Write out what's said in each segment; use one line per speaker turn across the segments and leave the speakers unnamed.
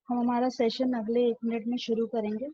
हम हमारा सेशन अगले 1 मिनट में शुरू करेंगे।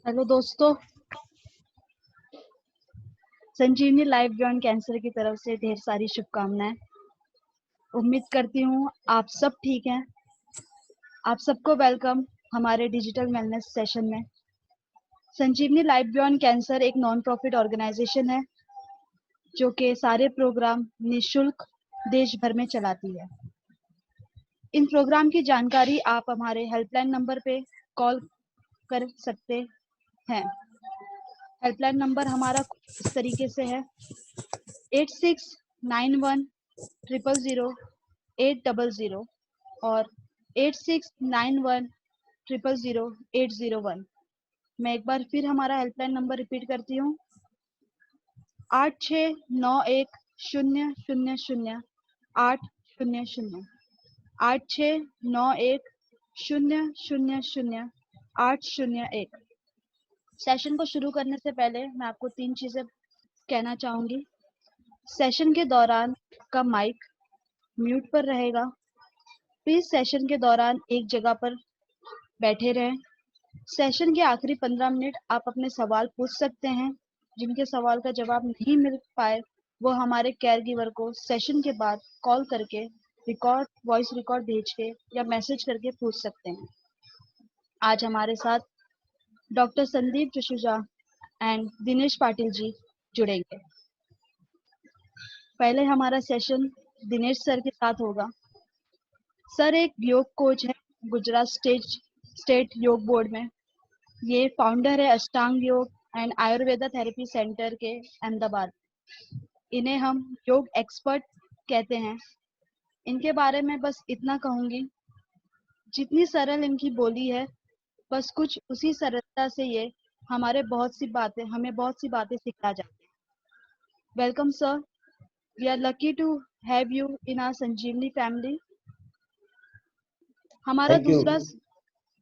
हेलो दोस्तों, संजीवनी लाइफ बियॉन्ड कैंसर की तरफ से ढेर सारी शुभकामनाएं। उम्मीद करती हूँ आप सब ठीक हैं। आप सबको वेलकम हमारे डिजिटल वेलनेस सेशन में। संजीवनी लाइफ बियॉन्ड कैंसर एक नॉन प्रॉफिट ऑर्गेनाइजेशन है जो कि सारे प्रोग्राम निशुल्क देश भर में चलाती है। इन प्रोग्राम की जानकारी आप हमारे हेल्पलाइन नंबर पे कॉल कर सकते हैं। हेल्पलाइन नंबर हमारा इस तरीके से है 8691000800 और 8691000801। मैं एक बार फिर हमारा हेल्पलाइन नंबर रिपीट करती हूँ 8691000800 8691000801। सेशन को शुरू करने से पहले मैं आपको 3 चीजें कहना चाहूंगी। सेशन के दौरान का माइक म्यूट पर रहेगा। प्लीज सेशन के दौरान एक जगह पर बैठे रहें। सेशन के आखिरी 15 मिनट आप अपने सवाल पूछ सकते हैं। जिनके सवाल का जवाब नहीं मिल पाए वो हमारे केयर गिवर को सेशन के बाद कॉल करके वॉइस रिकॉर्ड भेज के या मैसेज करके पूछ सकते हैं। आज हमारे साथ डॉक्टर संदीप जसूजा एंड दिनेश पाटिल जी जुड़ेंगे। पहले हमारा सेशन दिनेश सर के साथ होगा। सर एक योग कोच है गुजरात स्टेट योग बोर्ड में। ये फाउंडर है अष्टांग योग एंड आयुर्वेदा थेरेपी सेंटर के अहमदाबाद। इन्हें हम योग एक्सपर्ट कहते हैं। इनके बारे में बस इतना कहूंगी, जितनी सरल इनकी बोली है बस कुछ उसी सरलता से ये हमें बहुत सी बातें सिखा जाते हैं। Welcome sir, we are lucky to have you in our Sanjeevani family.
Thank you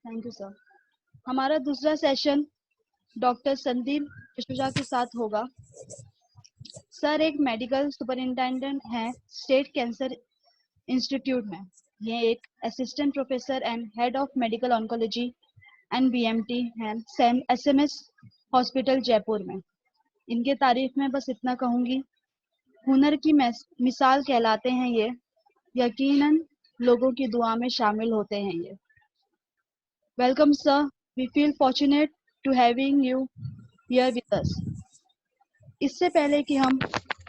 thank you sir. हमारा दूसरा सेशन डॉक्टर संदीप जसूजा के साथ होगा। सर एक मेडिकल सुपरिंटेंडेंट हैं स्टेट कैंसर इंस्टीट्यूट में। ये एक assistant professor and head of medical oncology and BMT हैं एसएमएस हॉस्पिटल जयपुर में। इनके तारीफ में बस इतना कहूंगी, हुनर की मिसाल कहलाते हैं ये। यकीनन लोगों की दुआ में शामिल होते हैं ये। Welcome sir, we feel fortunate to having you here with us. इससे पहले कि हम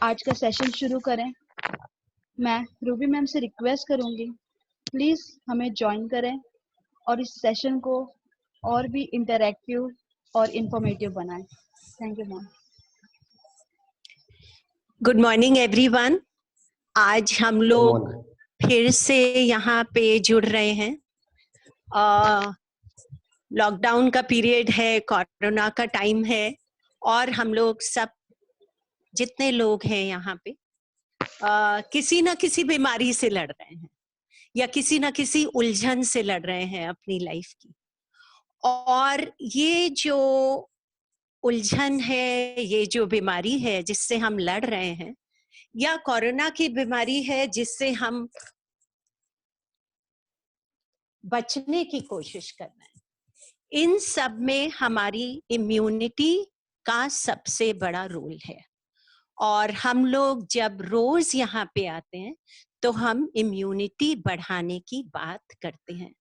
आज का सेशन शुरू करें, मैं रूबी मैम से रिक्वेस्ट करूंगी प्लीज हमें ज्वाइन करें और इस सेशन को और भी इंटरैक्टिव और इंफॉर्मेटिव बनाएं। Thank you ma'am.
Good morning everyone. आज हम लोग फिर से यहाँ पे जुड़ रहे हैं। लॉकडाउन का पीरियड है, कोरोना का टाइम है और हम लोग सब जितने लोग हैं यहाँ पे किसी ना किसी बीमारी से लड़ रहे हैं या किसी ना किसी उलझन से लड़ रहे हैं अपनी लाइफ की। और ये जो उलझन है, ये जो बीमारी है जिससे हम लड़ रहे हैं, या कोरोना की बीमारी है जिससे हम बचने की कोशिश कर रहे हैं, इन सब में हमारी इम्यूनिटी का सबसे बड़ा रोल है। और हम लोग जब रोज यहाँ पे आते हैं तो हम इम्यूनिटी बढ़ाने की बात करते हैं।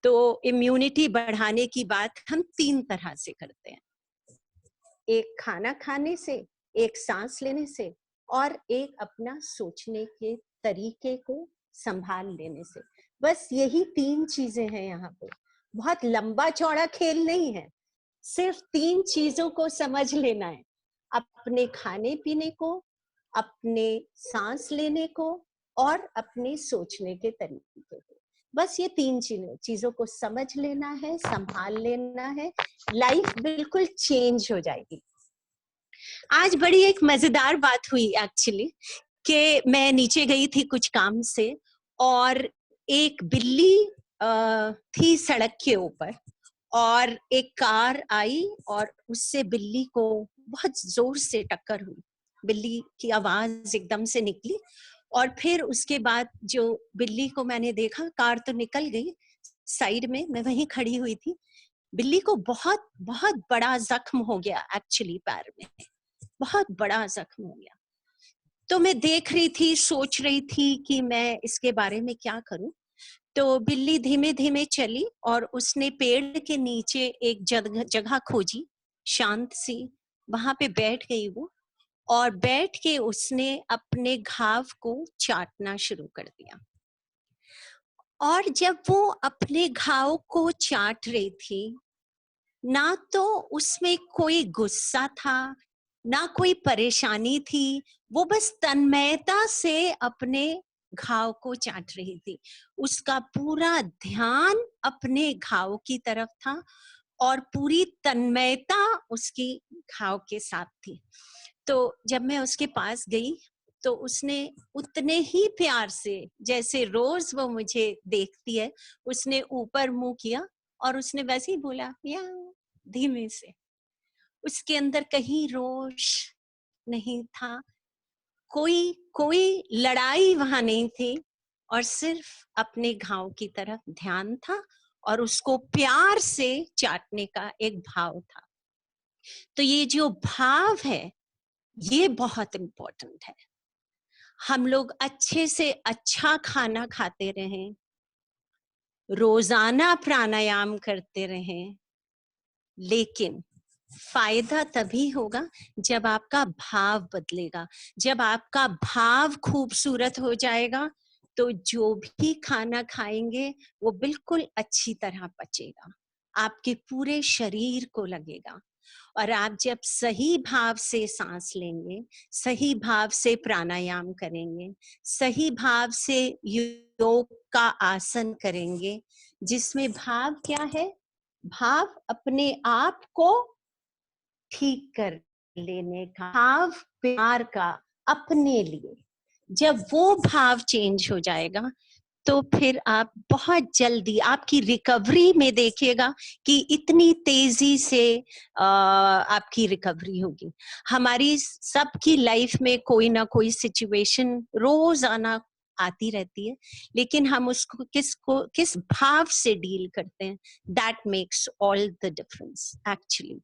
तो इम्यूनिटी बढ़ाने की बात हम 3 तरह से करते हैं, एक खाना खाने से, एक सांस लेने से, और एक अपना सोचने के तरीके को संभाल लेने से। बस यही 3 चीजें हैं यहाँ पे। बहुत लंबा चौड़ा खेल नहीं है, सिर्फ 3 चीजों को समझ लेना है, अपने खाने पीने को, अपने सांस लेने को, और अपने सोचने के तरीके को। बस ये 3 चीजों को समझ लेना है, संभाल लेना है, लाइफ बिल्कुल चेंज हो जाएगी। आज बड़ी एक मजेदार बात हुई एक्चुअली, कि मैं नीचे गई थी कुछ काम से, और एक बिल्ली थी सड़क के ऊपर, और एक कार आई और उससे बिल्ली को बहुत जोर से टक्कर हुई। बिल्ली की आवाज एकदम से निकली, और फिर उसके बाद जो बिल्ली को मैंने देखा, कार तो निकल गई साइड में, मैं वहीं खड़ी हुई थी, बिल्ली को बहुत बहुत बड़ा जख्म हो गया एक्चुअली, पैर में बहुत बड़ा जख्म हो गया। तो मैं देख रही थी, सोच रही थी कि मैं इसके बारे में क्या करूं। तो बिल्ली धीमे धीमे चली और उसने पेड़ के नीचे एक जगह खोजी, शांत सी, वहां पे बैठ गई वो, और बैठ के उसने अपने घाव को चाटना शुरू कर दिया। और जब वो अपने घाव को चाट रही थी, ना तो उसमें कोई गुस्सा था, ना कोई परेशानी थी, वो बस तन्मयता से अपने घाव को चाट रही थी। उसका पूरा ध्यान अपने घाव की तरफ था, और पूरी तन्मयता उसकी घाव के साथ थी। तो जब मैं उसके पास गई, तो उसने उतने ही प्यार से, जैसे रोज वो मुझे देखती है, उसने ऊपर मुंह किया और उसने वैसे ही बोला म्याऊं, धीमे से। उसके अंदर कहीं रोष नहीं था, कोई कोई लड़ाई वहां नहीं थी, और सिर्फ अपने घाव की तरफ ध्यान था, और उसको प्यार से चाटने का एक भाव था। तो ये जो भाव है, ये बहुत इम्पोर्टेंट है। हम लोग अच्छे से अच्छा खाना खाते रहें, रोजाना प्राणायाम करते रहें, लेकिन फायदा तभी होगा जब आपका भाव बदलेगा। जब आपका भाव खूबसूरत हो जाएगा, तो जो भी खाना खाएंगे वो बिल्कुल अच्छी तरह पचेगा, आपके पूरे शरीर को लगेगा। और आप जब सही भाव से सांस लेंगे, सही भाव से प्राणायाम करेंगे, सही भाव से योग का आसन करेंगे, जिसमें भाव क्या है? भाव अपने आप को ठीक कर लेने का भाव, प्यार का अपने लिए। जब वो भाव चेंज हो जाएगा, तो फिर आप बहुत जल्दी आपकी रिकवरी में देखिएगा कि इतनी तेजी से आपकी रिकवरी होगी। हमारी सबकी लाइफ में कोई ना कोई सिचुएशन रोजाना आती रहती है, लेकिन हम उसको किस भाव से डील करते हैं, that makes all the difference actually.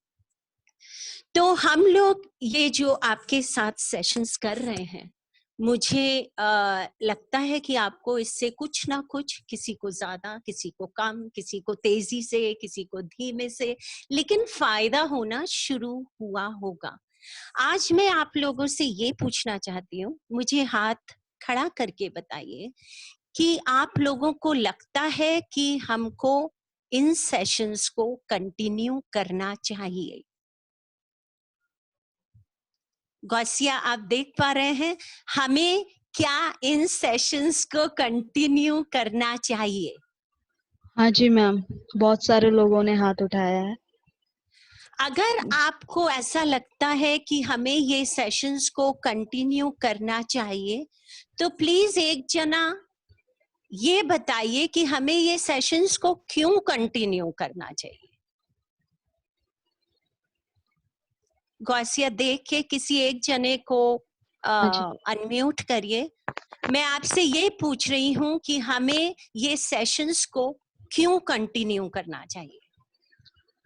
तो हम लोग ये जो आपके साथ सेशंस कर रहे हैं, मुझे लगता है कि आपको इससे कुछ ना कुछ, किसी को ज्यादा, किसी को कम, किसी को तेजी से, किसी को धीमे से, लेकिन फायदा होना शुरू हुआ होगा। आज मैं आप लोगों से ये पूछना चाहती हूँ, मुझे हाथ खड़ा करके बताइए कि आप लोगों को लगता है कि हमको इन सेशंस को कंटिन्यू करना चाहिए? गौसिया, आप देख पा रहे हैं, हमें क्या इन सेशंस को कंटिन्यू करना चाहिए?
हाँ जी मैम, बहुत सारे लोगों ने हाथ उठाया है।
अगर आपको ऐसा लगता है कि हमें ये सेशंस को कंटिन्यू करना चाहिए, तो प्लीज एक जना ये बताइए कि हमें ये सेशंस को क्यों कंटिन्यू करना चाहिए। गौसिया, देख के किसी एक जने को
हाँ जी।
अनम्यूट करिए। मैं आपसे ये पूछ रही हूँ कि हमें ये सेशंस को क्यों कंटिन्यू करना चाहिए?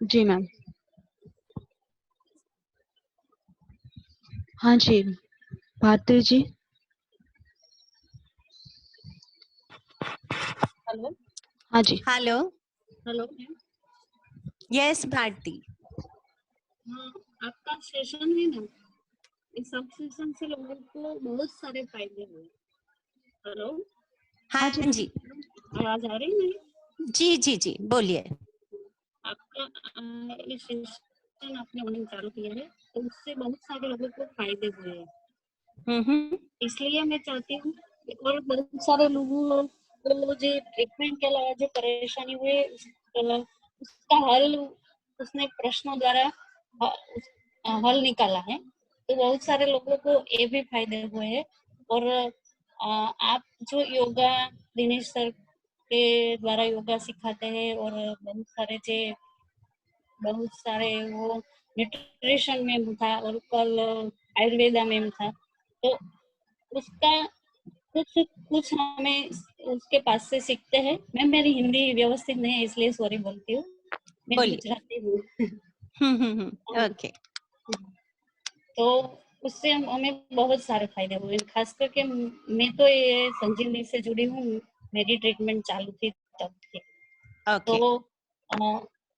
जी मैम। हाँ जी, भारती जी।
हेलो।
हाँ जी।
हेलो।
हेलो।
यस भारती।
हाँ, आपका सेशन है ना, इस सब सेशन से लोगों को बहुत सारे फायदे हुए। हेलो,
हाँ जी
आवाज आ रही है?
जी जी जी बोलिए।
आपका ये सेशन आपने मॉर्निंग चालू किया है, तो उससे बहुत सारे लोगों को फायदे हुए हैं। इसलिए मैं चाहती हूँ और बहुत सारे लोगों को जो ट्रीटमेंट के अलावा जो परेशानी हुई उसका हल उसने प्रश्नों द्वारा हल निकाला है, तो बहुत सारे लोगों को ये भी फायदे हुए हैं। और आप जो योगा दिनेश सर के द्वारा योगा सिखाते हैं और बहुत सारे वो न्यूट्रिशन में था और कल आयुर्वेदा में था, तो उसका कुछ कुछ हमें उसके पास से सीखते हैं। मैं मेरी हिंदी व्यवस्थित नहीं है इसलिए सॉरी बोलती हूँ, मैं गुजराती हूँ।
ओके।
तो उससे हमें बहुत सारे फायदे हुए, खास करके मैं तो ये संजीवनी से जुड़ी हूँ, मेरी ट्रीटमेंट चालू थी तब थी। तो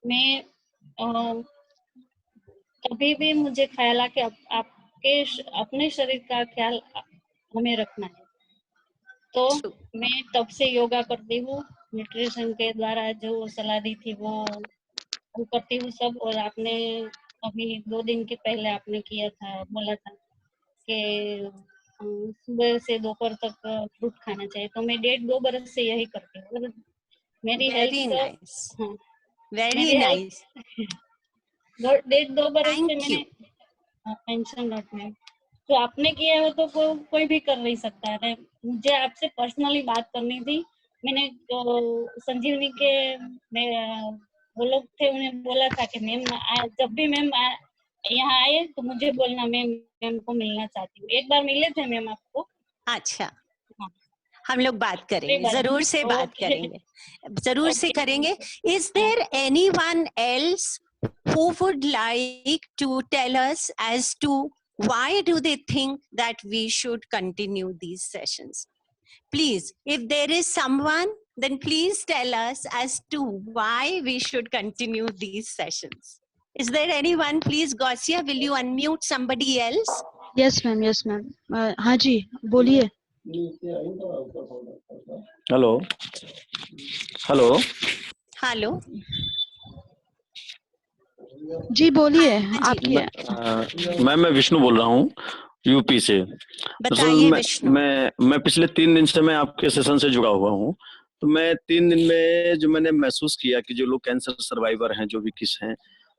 मैं कभी भी मुझे ख्याल आ कि आपके अपने शरीर का ख्याल हमें रखना है, तो मैं तब से योगा करती हूँ, न्यूट्रिशन के द्वारा जो सलाह दी थी वो करती हूँ सब। और आपने अभी 2 दिन के पहले आपने किया था, बोला था कि सुबह से दोपहर तक फ्रूट खाना चाहिए, तो मैं 1.5-2 बरस से यही करती हूँ। मेरी हेल्थ
वेरी नाइस
1.5-2 बरस से मैंने टेंशन रखना, जो आपने किया है तो कोई भी कर नहीं सकता है। मुझे आपसे पर्सनली बात करनी थी, मैंने संजीवनी के वो लोग थे, उन्हें बोला था कि मैम जब भी मैम यहाँ आए तो मुझे बोलना, मैम को मिलना चाहती हूँ। एक बार मिले थे मैम आपको।
अच्छा, हम लोग बात करेंगे, जरूर से बात करेंगे, जरूर से करेंगे। Is there anyone else who would like to tell us as to why do they think that we should continue these sessions? Please, if there is someone, then please tell us as to why we should continue these sessions. Is there anyone? Please, Gausia, will you unmute somebody else?
Yes ma'am, yes ma'am. हाँ जी बोलिए।
Hello hello
hello
जी बोलिए।
आपकी मैं विष्णु बोल रहा हूँ UP से।
बताइए विष्णु।
मैं पिछले 3 दिन से मैं आपके सेशन से जुड़ा हुआ हूँ। तो मैं 3 दिन में जो मैंने महसूस किया कि जो लोग कैंसर सर्वाइवर हैं, जो भी किस हैं,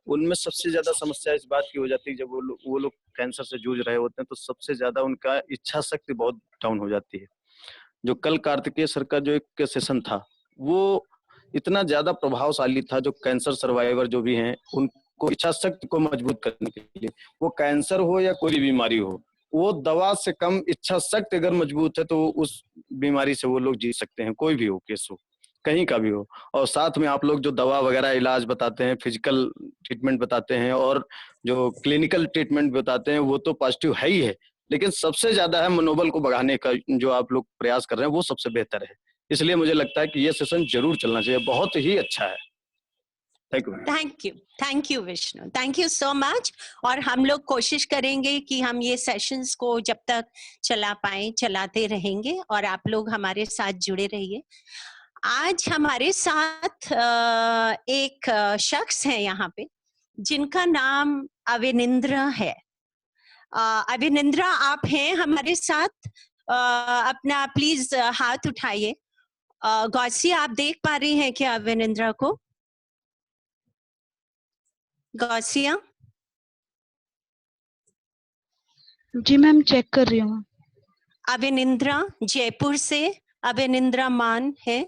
उनमें सबसे ज्यादा समस्या इस बात की हो जाती है, जब वो लोग कैंसर से जूझ रहे होते हैं तो सबसे ज्यादा उनका इच्छा शक्ति बहुत डाउन हो जाती है। जो कल कार्तिकेय सर का जो एक सेशन था वो इतना ज्यादा प्रभावशाली था, जो कैंसर सर्वाइवर जो भी हैं उनको इच्छा शक्ति को मजबूत करने के लिए, वो कैंसर हो या कोई बीमारी हो, वो दवा से कम इच्छा शक्ति अगर मजबूत है तो उस बीमारी से वो लोग जी सकते हैं, कोई भी हो केस हो, कहीं का भी हो। और साथ में आप लोग जो दवा वगैरह इलाज बताते हैं, फिजिकल ट्रीटमेंट बताते हैं और जो क्लिनिकल ट्रीटमेंट बताते हैं, वो तो पॉजिटिव है ही है, लेकिन सबसे ज्यादा है मनोबल को बढ़ाने का जो आप लोग प्रयास कर रहे हैं वो सबसे बेहतर है। इसलिए मुझे लगता है कि ये सेशन जरूर चलना चाहिए, बहुत ही अच्छा है।
Thank you Vishnu, thank you so much. और हम लोग कोशिश करेंगे कि हम ये सेशंस को जब तक चला पाए चलाते रहेंगे और आप लोग हमारे साथ जुड़े रहिए। आज हमारे साथ एक शख्स है यहाँ पे जिनका नाम अविनिंद्र है। अविनिंद्र, आप हैं हमारे साथ? अपना प्लीज हाथ उठाइए। गौसी, आप देख पा रही हैं क्या अविनिंद्र को? गौसिया?
जी मैम चेक कर रही हूँ।
अविनिंद्र जयपुर से, अविनिंद्र मान है।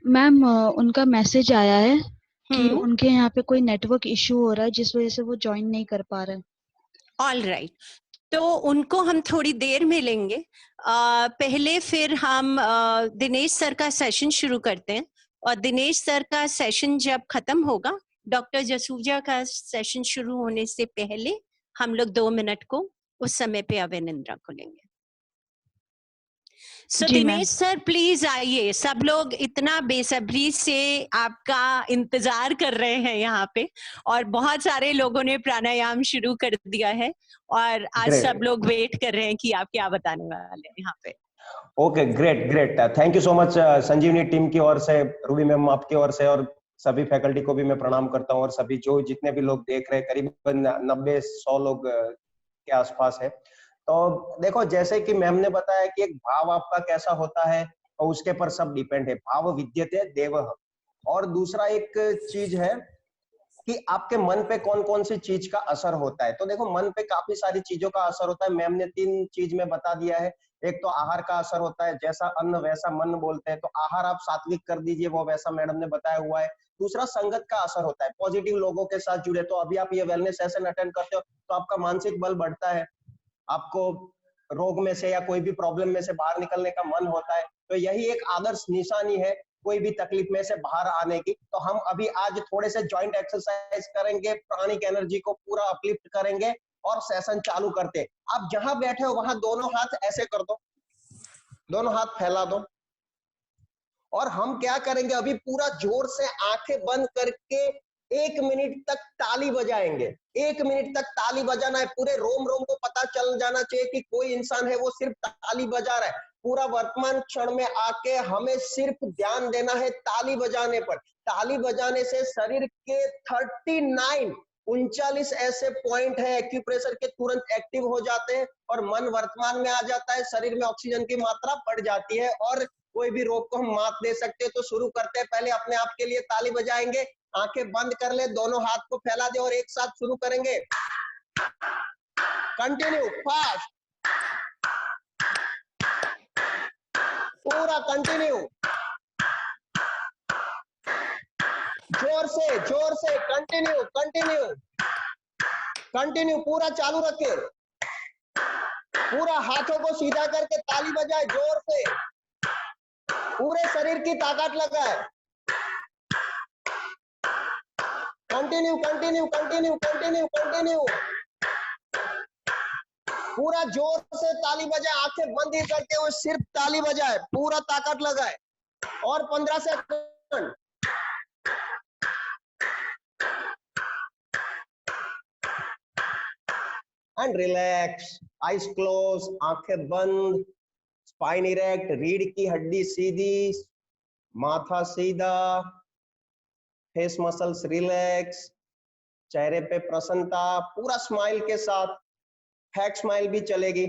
मैम उनका मैसेज आया है कि उनके यहाँ पे कोई नेटवर्क इशू हो रहा है जिस वजह से वो ज्वाइन नहीं कर पा रहे हैं।
ऑल राइट, तो उनको हम थोड़ी देर में लेंगे। पहले फिर हम दिनेश सर का सेशन शुरू करते हैं, और दिनेश सर का सेशन जब खत्म होगा, डॉक्टर जसूजा का सेशन शुरू होने से पहले हम लोग 2 मिनट को उस समय पे अभिनिंद्रा को लेंगे। सो
जी, मैम।
दिनेश सर प्लीज आइए, सब लोग इतना बेसब्री से आपका इंतजार कर रहे हैं यहाँ पे, और बहुत सारे लोगों ने प्राणायाम शुरू कर दिया है और आज
Great.
सब लोग वेट कर रहे हैं कि आप क्या बताने वाले हैं यहाँ पे।
Okay, great great, thank you so much Sanjeevani team की ओर से, रूबी मैम आपकी ओर से, और सभी फैकल्टी को भी मैं प्रणाम करता हूँ, और सभी जो जितने भी लोग देख रहे हैं, करीबन 90-100 लोग के आसपास है। तो देखो, जैसे कि मैम ने बताया कि एक भाव आपका कैसा होता है और उसके पर सब डिपेंड है, भाव विद्यते देवः। और दूसरा एक चीज है कि आपके मन पे कौन कौन सी चीज का असर होता है। तो देखो, मन पे काफी सारी चीजों का असर होता है, मैम ने 3 चीज में बता दिया है। एक तो आहार का असर होता है, जैसा अन्न वैसा मन बोलते हैं, तो आहार आप सात्विक कर दीजिए, वो वैसा मैडम ने बताया हुआ है। दूसरा संगत का असर होता है, पॉजिटिव लोगों के साथ जुड़े, तो अभी आप ये वेलनेस सेशन अटेंड करते हो तो आपका मानसिक बल बढ़ता है, आपको रोग में से या कोई भी प्रॉब्लम में से बाहर निकलने का मन होता है। तो यही एक आदर्श निशानी है कोई भी तकलीफ में से बाहर आने की। तो हम अभी आज थोड़े से जॉइंट एक्सरसाइज करेंगे, प्राणिक एनर्जी को पूरा अपलिफ्ट करेंगे और सेशन चालू करते। आप जहां बैठे हो वहां दोनों हाथ ऐसे कर दो, दोनों हाथ फैला दो, और हम क्या करेंगे, अभी पूरा जोर से आंखें बंद करके 1 मिनट तक ताली बजाएंगे। 1 मिनट तक ताली बजाना है, पूरे रोम रोम को पता चल जाना चाहिए कि कोई इंसान है वो सिर्फ ताली बजा रहा है। पूरा वर्तमान क्षण में आके हमें सिर्फ ध्यान देना है ताली बजाने पर। ताली बजाने से शरीर के 39 ऐसे पॉइंट है एक्यूप्रेशर के, तुरंत एक्टिव हो जाते हैं और मन वर्तमान में आ जाता है, शरीर में ऑक्सीजन की मात्रा बढ़ जाती है और कोई भी रोग को हम मात दे सकते हैं। तो शुरू करते हैं, पहले अपने आप के लिए ताली बजाएंगे, आंखें बंद कर ले, दोनों हाथ को फैला दे और एक साथ शुरू करेंगे। कंटिन्यू, फास्ट, पूरा कंटिन्यू, जोर से कंटिन्यू कंटिन्यू कंटिन्यू, पूरा चालू रखे, पूरा हाथों को सीधा करके ताली बजाए जोर से, पूरे शरीर की ताकत लगाए। Continue continue continue continue continue, पूरा जोर से ताली बजाए, आंखें बंद ही करते हुए सिर्फ ताली बजाए, पूरा ताकत लगाए। और 15 second. And relax, eyes close, आंखें बंद, स्पाइन इरेक्ट, रीढ़ की हड्डी सीधी, माथा सीधा, फेस मसल्स रिलैक्स, चेहरे पे प्रसन्नता, पूरा स्माइल के साथ, फेक स्माइल भी चलेगी,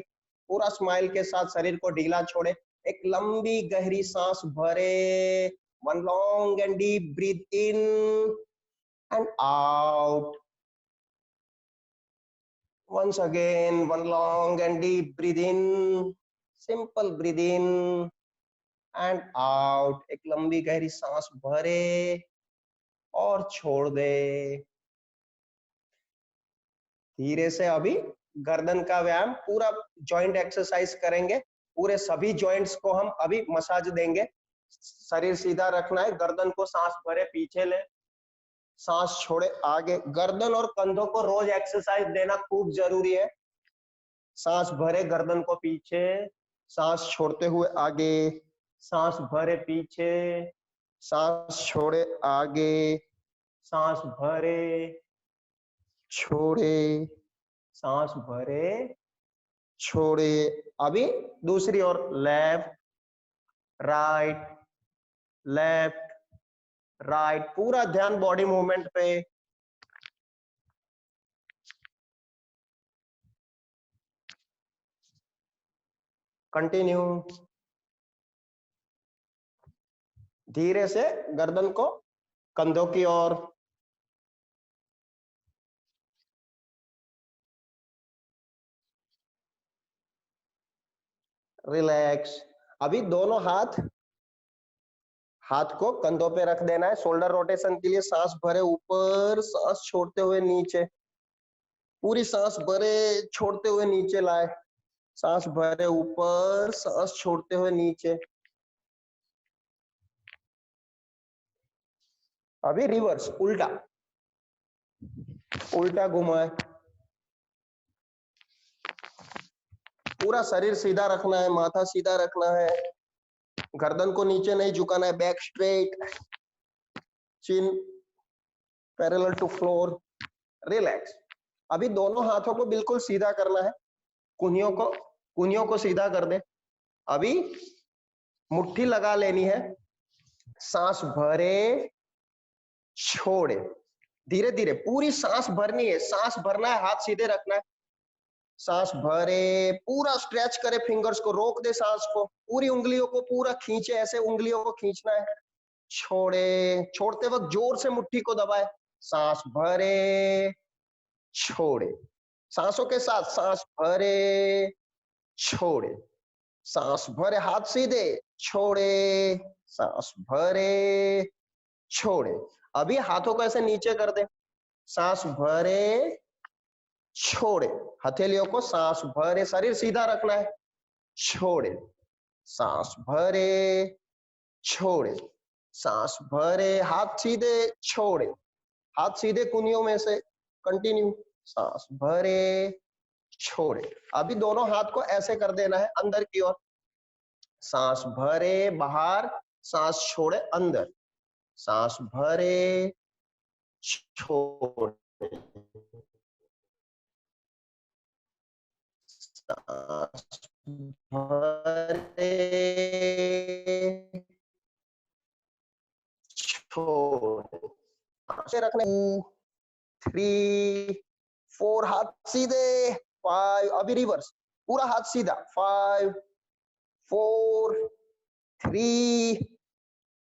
पूरा स्माइल के साथ शरीर को ढीला छोड़े। एक लंबी गहरी सांस भरे, one long and deep breath in and out. Once again, one long and deep breathe in, simple breathe in and out. एक लंबी गहरी सांस भरे और छोड़ दे। धीरे से अभी गर्दन का व्यायाम, पूरा जॉइंट एक्सरसाइज करेंगे, पूरे सभी जॉइंट्स को हम अभी मसाज देंगे। शरीर सीधा रखना है, गर्दन को सांस भरे पीछे ले, सांस छोड़े आगे। गर्दन और कंधों को रोज एक्सरसाइज देना खूब जरूरी है। सांस भरे गर्दन को पीछे, सांस छोड़ते हुए आगे, सांस भरे पीछे, सांस छोड़े आगे, सांस भरे छोड़े, सांस भरे छोड़े। अभी दूसरी ओर, लेफ्ट राइट लेफ्ट राइट, पूरा ध्यान बॉडी मूवमेंट पे। कंटिन्यू, धीरे से गर्दन को कंधों की ओर, रिलैक्स। अभी दोनों हाथ को कंधों पे रख देना है। शोल्डर रोटेशन के लिए सांस भरे ऊपर, सांस छोड़ते हुए नीचे, पूरी सांस भरे छोड़ते हुए नीचे लाए, सांस भरे ऊपर, सांस छोड़ते हुए नीचे। अभी रिवर्स, उल्टा, उल्टा घुमाए, पूरा शरीर सीधा रखना है, माथा सीधा रखना है, गर्दन को नीचे नहीं झुकाना है, back straight, chin parallel to floor, relax. अभी दोनों हाथों को बिल्कुल सीधा करना है, कुनियों को सीधा कर दे। अभी मुट्ठी लगा लेनी है, सांस भरे छोड़े, धीरे धीरे पूरी सांस भरनी है, सांस भरना है, हाथ सीधे रखना है, सांस भरे, पूरा स्ट्रेच करे, फिंगर्स को रोक दे, सांस को, पूरी उंगलियों को पूरा खींचे, ऐसे उंगलियों को खींचना है, छोड़े, छोड़ते वक्त जोर से मुट्ठी को दबाए, सांस भरे छोड़े, सांसों के साथ सांस भरे छोड़े, सांस भरे, हाथ सीधे, छोड़े, सांस भरे छोड़े। अभी हाथों को ऐसे नीचे कर दे, सांस भरे छोड़े, हथेलियों को सांस भरे, शरीर सीधा रखना है, छोड़े, सांस भरे छोड़े, सांस भरे, हाथ सीधे, छोड़े, हाथ सीधे कुनियों में से, कंटिन्यू, सांस भरे छोड़े। अभी दोनों हाथ को ऐसे कर देना है अंदर की ओर, सांस भरे बाहर, सांस छोड़े अंदर, सांस भरे छोड़े, सांस भरे छोड़े, सांसें रखने, 3 4, हाथ सीधे, 5, अभी रिवर्स, पूरा हाथ सीधा, 5 4 3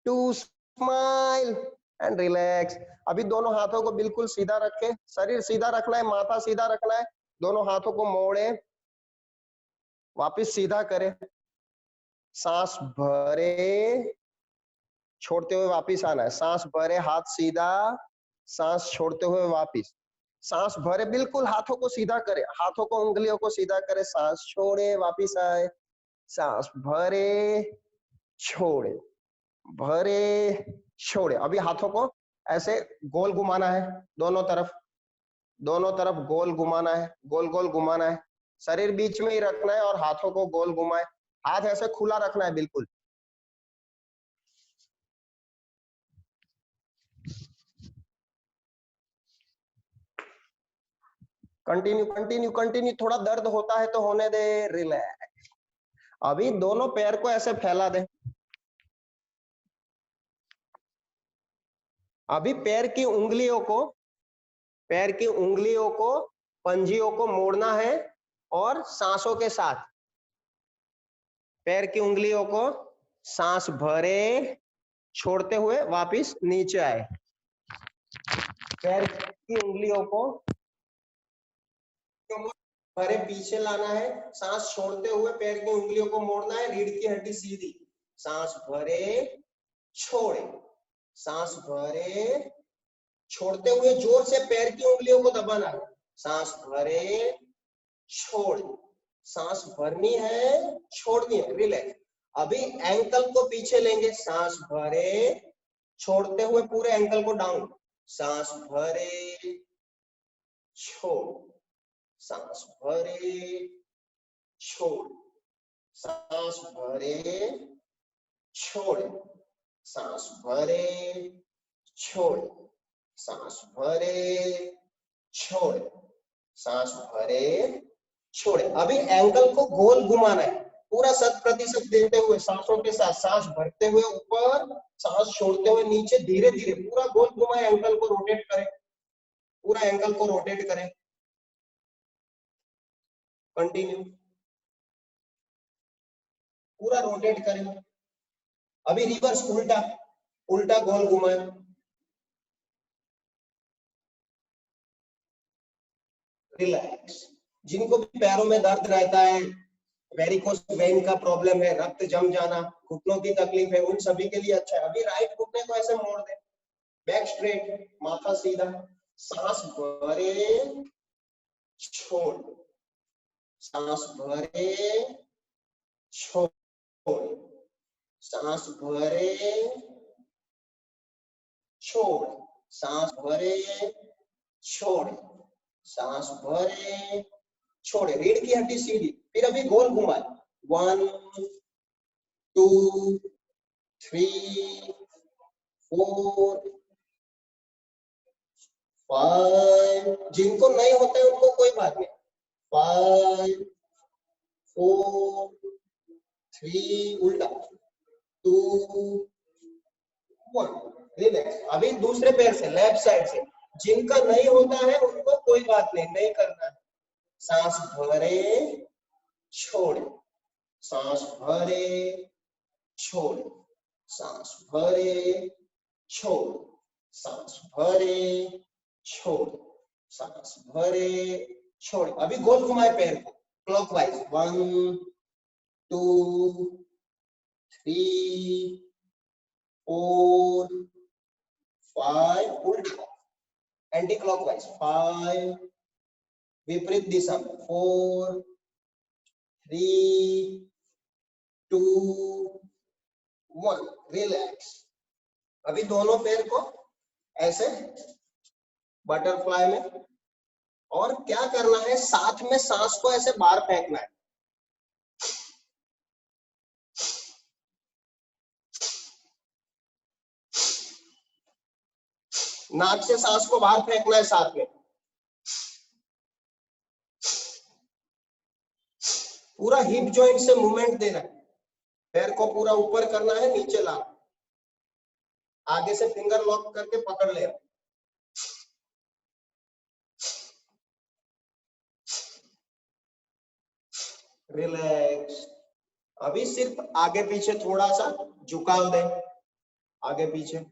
2, स्माइल एंड रिलैक्स। अभी दोनों हाथों को बिल्कुल सीधा रखे, शरीर सीधा रखना है, माथा सीधा रखना है, दोनों हाथों को मोड़े, वापस सीधा करें, सांस भरे छोड़ते हुए वापस आना है, सांस भरे, हाथ सीधा, सांस छोड़ते हुए वापस, सांस भरे, बिल्कुल हाथों को सीधा करे, हाथों को उंगलियों को सीधा करे, सांस छोड़े, वापस आए, सांस भरे छोड़े, भरे छोड़े। अभी हाथों को ऐसे गोल घुमाना है, दोनों तरफ गोल घुमाना है, गोल गोल घुमाना है, शरीर बीच में ही रखना है और हाथों को गोल घुमाए, हाथ ऐसे खुला रखना है बिल्कुल। कंटिन्यू कंटिन्यू कंटिन्यू, थोड़ा दर्द होता है तो होने दे, रिलैक्स। अभी दोनों पैर को ऐसे फैला दे, अभी पैर की उंगलियों को पंजियों को मोड़ना है और सांसों के साथ पैर की उंगलियों को सांस भरे छोड़ते हुए वापस नीचे आए, पैर की उंगलियों को भरे पीछे लाना है, सांस छोड़ते हुए पैर की उंगलियों को मोड़ना है, रीढ़ की हड्डी सीधी, सांस भरे छोड़े, सांस भरे छोड़ते हुए जोर से पैर की उंगलियों को दबाना है, सांस भरे छोड़, सांस भरनी है, छोड़नी है, रिलैक्स। अभी एंकल को पीछे लेंगे, सांस भरे छोड़ते हुए पूरे एंकल को डाउन, सांस भरे छोड़, सांस भरे छोड़, सांस भरे छोड़, सांस भरे छोड़, सांस भरे छोड़, सांस भरे छोड़े। अभी एंकल को गोल घुमाना है, पूरा 100% देते हुए सांसों के साथ, सांस भरते हुए ऊपर, सांस छोड़ते हुए नीचे, धीरे धीरे पूरा गोल घुमाए, एंकल को रोटेट करें, पूरा एंकल को रोटेट करें, कंटिन्यू, पूरा रोटेट करें। अभी रिवर्स, उल्टा उल्टा गोल घुमाए, रिलैक्स। जिनको भी पैरों में दर्द रहता है, वेरिकोस वेन का प्रॉब्लम है, रक्त जम जाना, घुटनों की तकलीफ है, उन सभी के लिए अच्छा है। अभी राइट घुटने को ऐसे मोड़ दे, बैक स्ट्रेट, माथा सीधा, सांस भरे छोड़, सांस भरे छोड़, सांस भरे छोड़, सांस भरे छोड़, सांस भरे छोड़े, रीढ़ की हड्डी सीधी, फिर अभी गोल घुमाए, 1 2 3 4 5, जिनको नहीं होता है उनको कोई बात नहीं, 5 4 3, उल्टा 2 1, रिलैक्स। अभी दूसरे पैर से, लेफ्ट साइड से, जिनका नहीं होता है उनको कोई बात नहीं, नहीं करना है। सांस भरे छोड़े, सांस भरे छोड़े, सांस भरे छोड़, सांस भरे छोड़, सांस भरे छोड़। अभी गोल घुमाए पैर को क्लॉकवाइज, 1 2 3 4 5, उल्टा एंटी क्लॉकवाइज, 5 विपरीत दिशा में, 4 3 2 1, रिलैक्स। अभी दोनों पैर को ऐसे बटरफ्लाई में, और क्या करना है, साथ में सांस को ऐसे बाहर फेंकना है। नाक से सांस को बाहर फेंकना है साथ में। पूरा हिप जॉइंट से मूवमेंट देना है, पैर को पूरा ऊपर करना है, नीचे लाना, आगे से फिंगर लॉक करके पकड़ ले, रिलैक्स। अभी सिर्फ आगे पीछे थोड़ा सा झुकाव दे, आगे पीछे,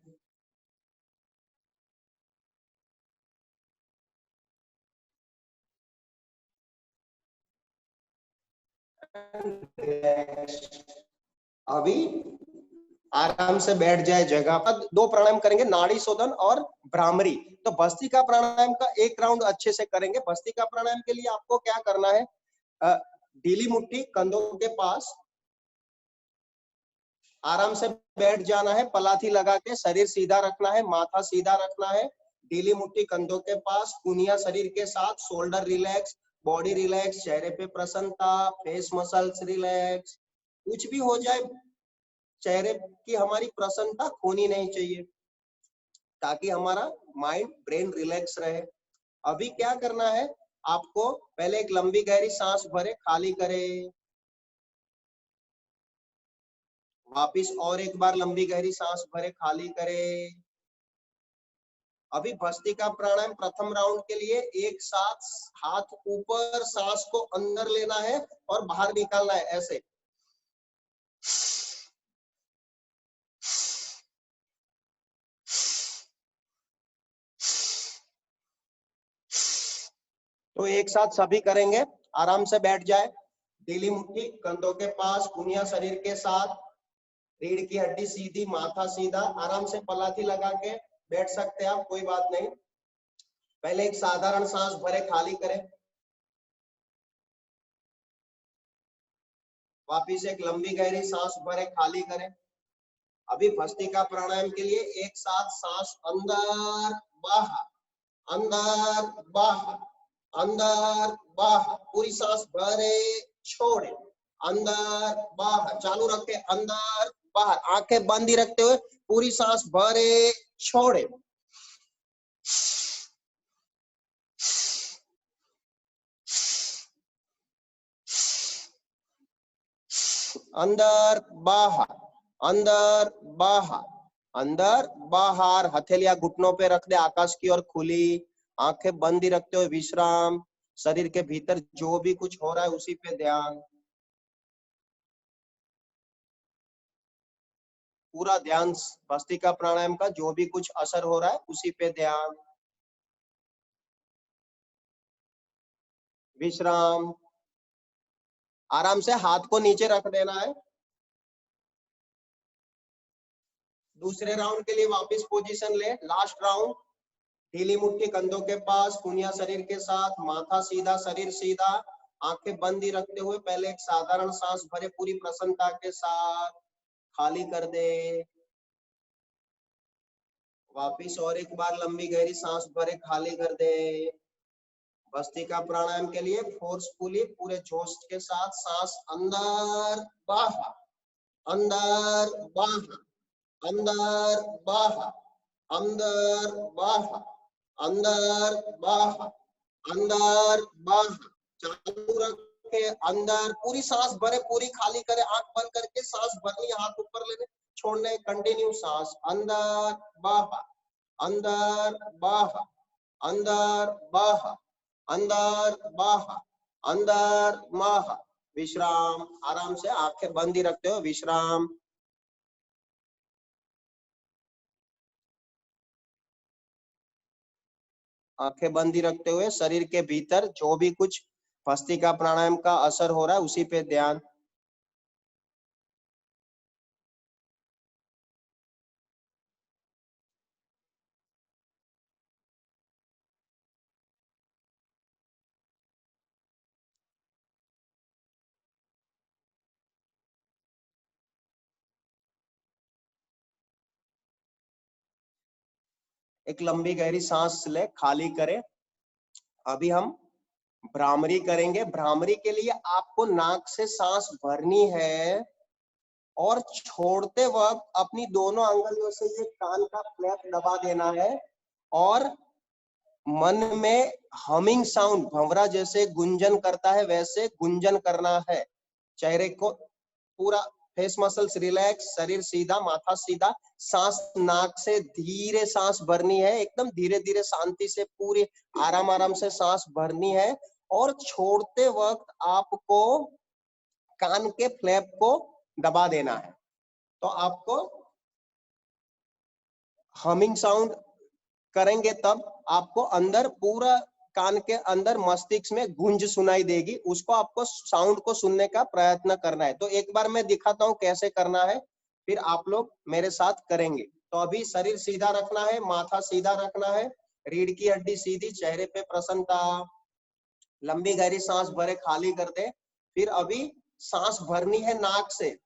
अभी आराम से बैठ जाए जगह पर। 2 प्राणायाम करेंगे, नाड़ी शोधन और भ्रामरी। तो भस्त्रिका प्राणायाम का एक राउंड अच्छे से करेंगे। भस्त्रिका प्राणायाम के लिए आपको क्या करना है, ढीली मुट्ठी कंधों के पास, आराम से बैठ जाना है, पलाथी लगा के, शरीर सीधा रखना है, माथा सीधा रखना है, ढीली मुट्ठी कंधों के पास, कुनिया शरीर के साथ, शोल्डर रिलैक्स, बॉडी रिलैक्स, चेहरे पे प्रसन्नता, फेस मसल्स रिलैक्स। कुछ भी हो जाए, चेहरे की हमारी प्रसन्नता खोनी नहीं चाहिए, ताकि हमारा माइंड ब्रेन रिलैक्स रहे। अभी क्या करना है आपको, पहले एक लंबी गहरी सांस भरे, खाली करे, वापिस और एक बार लंबी गहरी सांस भरे, खाली करे। अभी भस्त्रिका प्राणायाम प्रथम राउंड के लिए एक साथ हाथ ऊपर, सांस को अंदर लेना है और बाहर निकालना है, ऐसे। तो एक साथ सभी करेंगे, आराम से बैठ जाए, ढीली मुट्ठी कंधों के पास, कुनिया शरीर के साथ, रीढ़ की हड्डी सीधी, माथा सीधा, आराम से पलाथी लगा के बैठ सकते हैं आप, कोई बात नहीं। पहले एक साधारण सांस भरे, खाली करें, वापिस एक लंबी गहरी सांस भरे, खाली करें। अभी भस्त्रिका प्राणायाम के लिए एक साथ सांस अंदर बाहर, अंदर बाहर, अंदर बाहर, पूरी सांस भरे छोड़े, अंदर बाहर, चालू रखे, अंदर बाहर, आंखें बंद ही रखते हुए पूरी सांस भरे छोड़े, अंदर बाहर, अंदर बाहर, अंदर बाहर। हथेलियां घुटनों पे रख दे, आकाश की ओर खुली, आंखें बंद ही रखते हुए विश्राम। शरीर के भीतर जो भी कुछ हो रहा है उसी पे ध्यान, पूरा ध्यान भस्त्रिका प्राणायाम का, जो भी कुछ असर हो रहा है उसी पे ध्यान, विश्राम। आराम से हाथ को नीचे रख देना है। दूसरे राउंड के लिए वापस पोजीशन ले, लास्ट राउंड, ढीली मुट्ठी कंधों के पास, कुनिया शरीर के साथ, माथा सीधा, शरीर सीधा, आंखें बंद ही रखते हुए पहले एक साधारण सांस भरे, पूरी प्रसन्नता के साथ, खाली कर दे। वापिस और एक बार लंबी गहरी सांस भरे, खाली कर दे। भस्त्रिका प्राणायाम के लिए फोर्सफुली पूरे जोश के साथ सांस अंदर बाहर, अंदर बाहर, अंदर बाहर, अंदर बाहर, अंदर बाहर, अंदर बाहर। चालू रखे, अंदर पूरी सांस भरे, पूरी खाली करे, आंख बंद करके सांस भरनी, हाथ ऊपर लेने, छोड़ने, कंटिन्यू सांस अंदर बाहर, अंदर बाहर, अंदर बाहर, अंदर बाहर, अंदर बाहर। विश्राम, आराम से आंखें बंद ही रखते हो, विश्राम। आंखें बंद ही रखते हुए शरीर के भीतर जो भी कुछ भस्त्रिका प्राणायाम का असर हो रहा है उसी पे ध्यान। एक लंबी गहरी सांस ले, खाली करें। अभी हम भ्रामरी करेंगे। भ्रामरी के लिए आपको नाक से सांस भरनी है और छोड़ते वक्त अपनी दोनों अंगुलियों से ये कान का फ्लैप दबा देना है और मन में हमिंग साउंड, भंवरा जैसे गुंजन करता है वैसे गुंजन करना है। चेहरे को पूरा, फेस मसल्स रिलैक्स, शरीर सीधा, माथा सीधा। सांस नाक से धीरे सांस भरनी है, एकदम धीरे धीरे शांति से पूरी आराम आराम से सांस भरनी है और छोड़ते वक्त आपको कान के फ्लैप को दबा देना है। तो आपको हमिंग साउंड करेंगे तब आपको अंदर पूरा कान के अंदर मस्तिष्क में गूंज सुनाई देगी, उसको आपको साउंड को सुनने का प्रयत्न करना है। तो एक बार मैं दिखाता हूं कैसे करना है, फिर आप लोग मेरे साथ करेंगे। तो अभी शरीर सीधा रखना है, माथा सीधा रखना है, रीढ़ की हड्डी सीधी, चेहरे पे प्रसन्नता। लंबी गहरी सांस भरे, खाली कर दे। फिर अभी सांस भरनी है नाक से।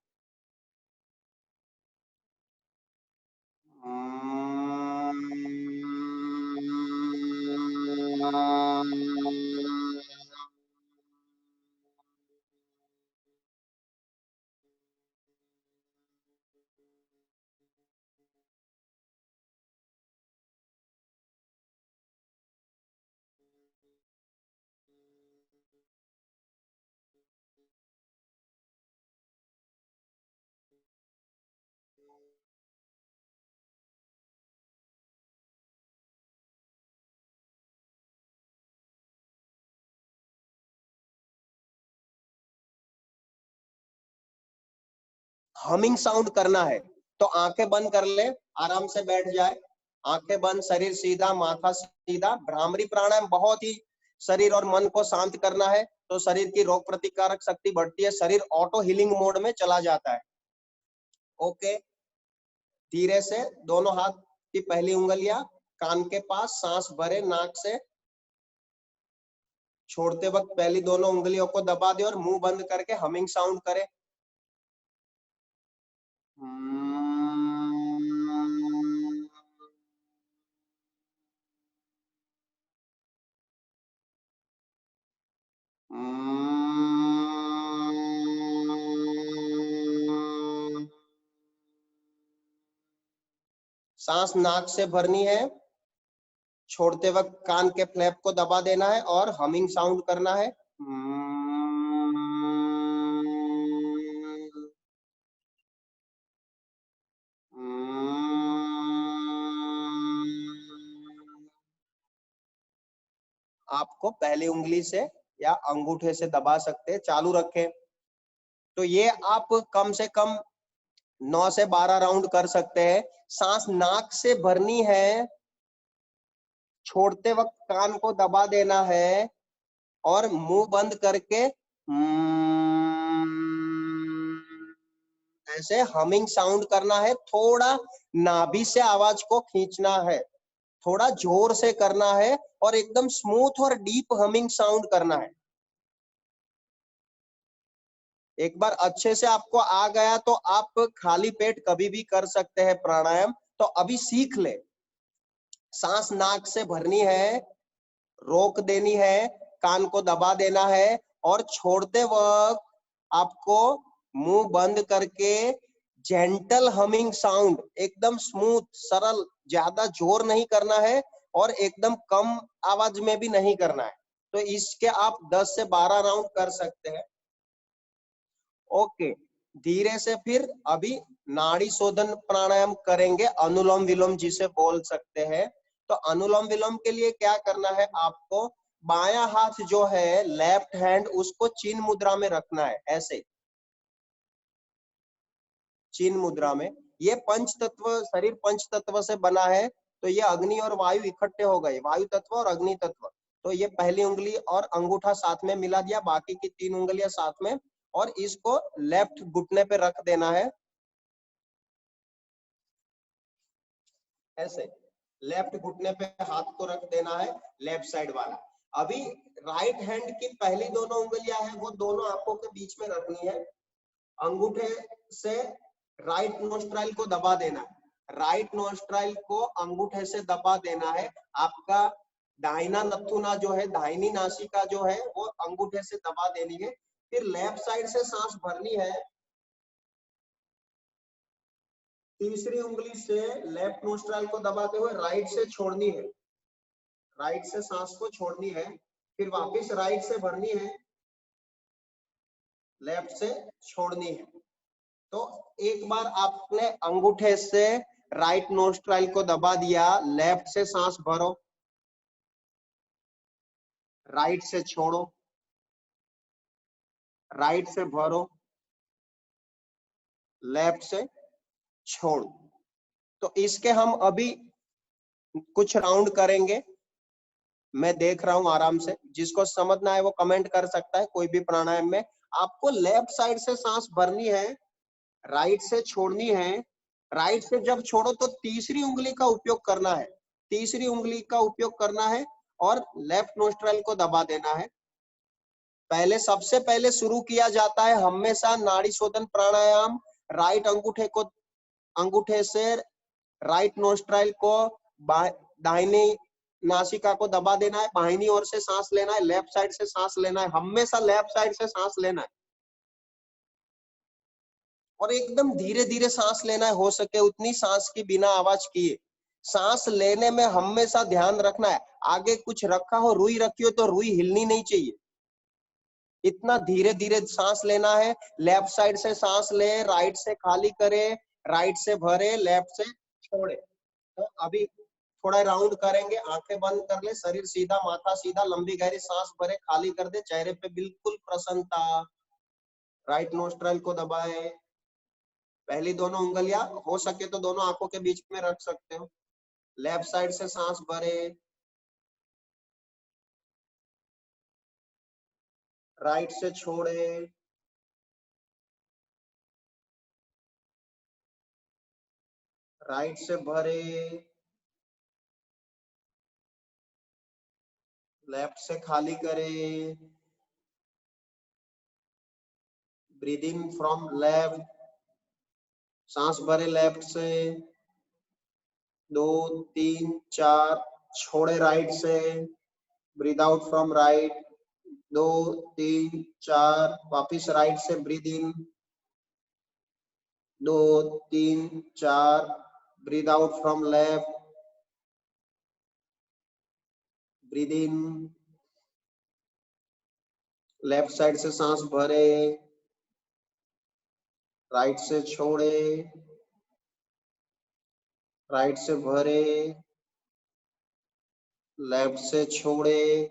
हमिंग साउंड करना है तो आंखें बंद कर ले, आराम से बैठ जाए, आंखें बंद, शरीर सीधा, माथा सीधा। भ्रामरी प्राणायाम बहुत ही शरीर और मन को शांत करना है, तो शरीर की रोग प्रतिकारक शक्ति बढ़ती है, शरीर ऑटो हीलिंग मोड में चला जाता है। ओके, धीरे से दोनों हाथ की पहली उंगलियां कान के पास, सांस भरे नाक से, छोड़ते वक्त पहली दोनों उंगलियों को दबा दे और मुंह बंद करके हमिंग साउंड करे। सांस नाक से भरनी है, छोड़ते वक्त कान के फ्लैप को दबा देना है और हमिंग साउंड करना है। आपको पहली उंगली से या अंगूठे से दबा सकते हैं, चालू रखें। तो ये आप कम से कम 9 से 12 राउंड कर सकते हैं। सांस नाक से भरनी है, छोड़ते वक्त कान को दबा देना है और मुंह बंद करके ऐसे हमिंग साउंड करना है। थोड़ा नाभि से आवाज को खींचना है, थोड़ा जोर से करना है और एकदम स्मूथ और डीप हमिंग साउंड करना है। एक बार अच्छे से आपको आ गया तो आप खाली पेट कभी भी कर सकते हैं प्राणायाम। तो अभी सीख ले, सांस नाक से भरनी है, रोक देनी है, कान को दबा देना है और छोड़ते वक्त आपको मुंह बंद करके जेंटल हमिंग साउंड, एकदम स्मूथ सरल, ज्यादा जोर नहीं करना है और एकदम कम आवाज में भी नहीं करना है। तो इसके आप 10 से 12 राउंड कर सकते हैं। ओके, धीरे से फिर अभी नाड़ी शोधन प्राणायाम करेंगे, अनुलोम विलोम जिसे बोल सकते हैं। तो अनुलोम विलोम के लिए क्या करना है, आपको बायां हाथ जो है लेफ्ट हैंड उसको चिन्ह मुद्रा में रखना है, ऐसे चिन्ह मुद्रा में। ये पंच तत्व, शरीर पंच तत्व से बना है, तो ये अग्नि और वायु इकट्ठे हो गए, वायु तत्व और अग्नि तत्व। तो ये पहली उंगली और अंगूठा साथ में मिला दिया, बाकी की 3 उंगलियां साथ में, और इसको लेफ्ट घुटने पे रख देना है, ऐसे लेफ्ट घुटने पे हाथ को रख देना है, लेफ्ट साइड वाला। अभी राइट हैंड की पहली दोनों उंगलियां हैं वो दोनों आंखों के बीच में रखनी है, अंगूठे से राइट नोस्ट्राइल को दबा देना है, राइट नोस्ट्राइल को अंगूठे से दबा देना है। आपका दाहिना नथुना जो है, दाहिनी नासिका जो है वो अंगूठे से दबा देनी है। फिर लेफ्ट साइड से सांस भरनी है, तीसरी उंगली से लेफ्ट नोस्ट्राइल को दबाते हुए राइट से छोड़नी है, राइट से सांस को छोड़नी है, फिर वापस राइट से भरनी है, लेफ्ट से छोड़नी है। तो एक बार आपने अंगूठे से राइट नोस्ट्राइल को दबा दिया, लेफ्ट से सांस भरो, राइट से छोड़ो, राइट से भरो, लेफ्ट से छोड़ो। तो इसके हम अभी कुछ राउंड करेंगे, मैं देख रहा हूं आराम से, जिसको समझना है वो कमेंट कर सकता है। कोई भी प्राणायाम में आपको लेफ्ट साइड से सांस भरनी है, राइट से छोड़नी है, राइट से जब छोड़ो तो तीसरी उंगली का उपयोग करना है, तीसरी उंगली का उपयोग करना है और लेफ्ट नोस्ट्रल को दबा देना है। पहले सबसे पहले शुरू किया जाता है हमेशा नाड़ी शोधन प्राणायाम, राइट अंगूठे से राइट नोस्ट्राइल को दाहिनी नासिका को दबा देना है, बाहिनी ओर से सांस लेना है, लेफ्ट साइड से सांस लेना है, हमेशा लेफ्ट साइड से सांस लेना है और एकदम धीरे धीरे सांस लेना है, हो सके उतनी सांस की बिना आवाज किए। सांस लेने में हमेशा ध्यान रखना है, आगे कुछ रखा हो, रुई रखी हो तो रुई हिलनी नहीं चाहिए, इतना धीरे धीरे सांस लेना है। लेफ्ट साइड से सांस ले, राइट से खाली करे, राइट से भरे, लेफ्ट से छोड़े। तो अभी थोड़ा राउंड करेंगे, आंखें बंद कर ले, शरीर सीधा, माथा सीधा, लंबी गहरी सांस भरे, खाली कर दे, चेहरे पे बिल्कुल प्रसन्नता, राइट नोस्ट्रल को दबाए, पहली दोनों उंगलियां हो सके तो दोनों आंखों के बीच में रख सकते हो, लेफ्ट साइड से सांस भरे, राइट से छोड़े, राइट से भरे, लेफ्ट से खाली करे, ब्रीद इन फ्रॉम लेफ्ट, सांस भरे लेफ्ट से, 2 3 4, छोड़े राइट से, ब्रीद आउट फ्रॉम राइट, 2 3 4, वापिस राइट से breathe in, 2 3 4, breathe out from left, breathe in, left side से सांस भरे, राइट से छोड़े, राइट से भरे, लेफ्ट से छोड़े,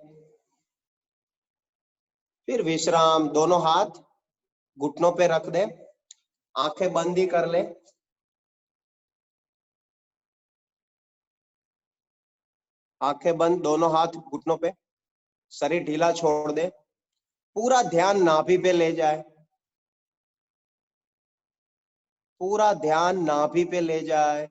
फिर विश्राम। दोनों हाथ घुटनों पे रख दे, आंखें बंद ही कर ले, आंखें बंद, दोनों हाथ घुटनों पे, शरीर ढीला छोड़ दे, पूरा ध्यान नाभि पे ले जाए, पूरा ध्यान नाभि पे ले जाए,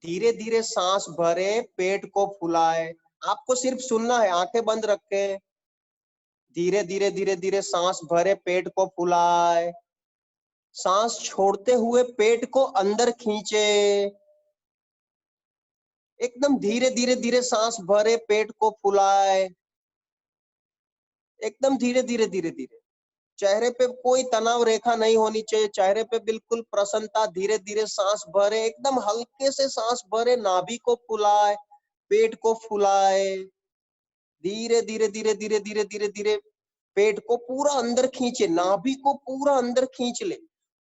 धीरे धीरे सांस भरे, पेट को फुलाए, आपको सिर्फ सुनना है, आंखें बंद रखे, धीरे धीरे धीरे धीरे सांस भरे, पेट को फुलाए, सांस छोड़ते हुए पेट को अंदर खींचे, एकदम धीरे धीरे धीरे सांस भरे, पेट को फुलाए, एकदम धीरे धीरे धीरे धीरे। चेहरे पे कोई तनाव रेखा नहीं होनी चाहिए, चेहरे पे बिल्कुल प्रसन्नता। धीरे धीरे सांस भरे, एकदम हल्के से सांस भरे, नाभि को फुलाए, पेट को फुलाए, धीरे धीरे धीरे धीरे धीरे धीरे धीरे पेट को पूरा अंदर खींचे, नाभि को पूरा अंदर खींच ले।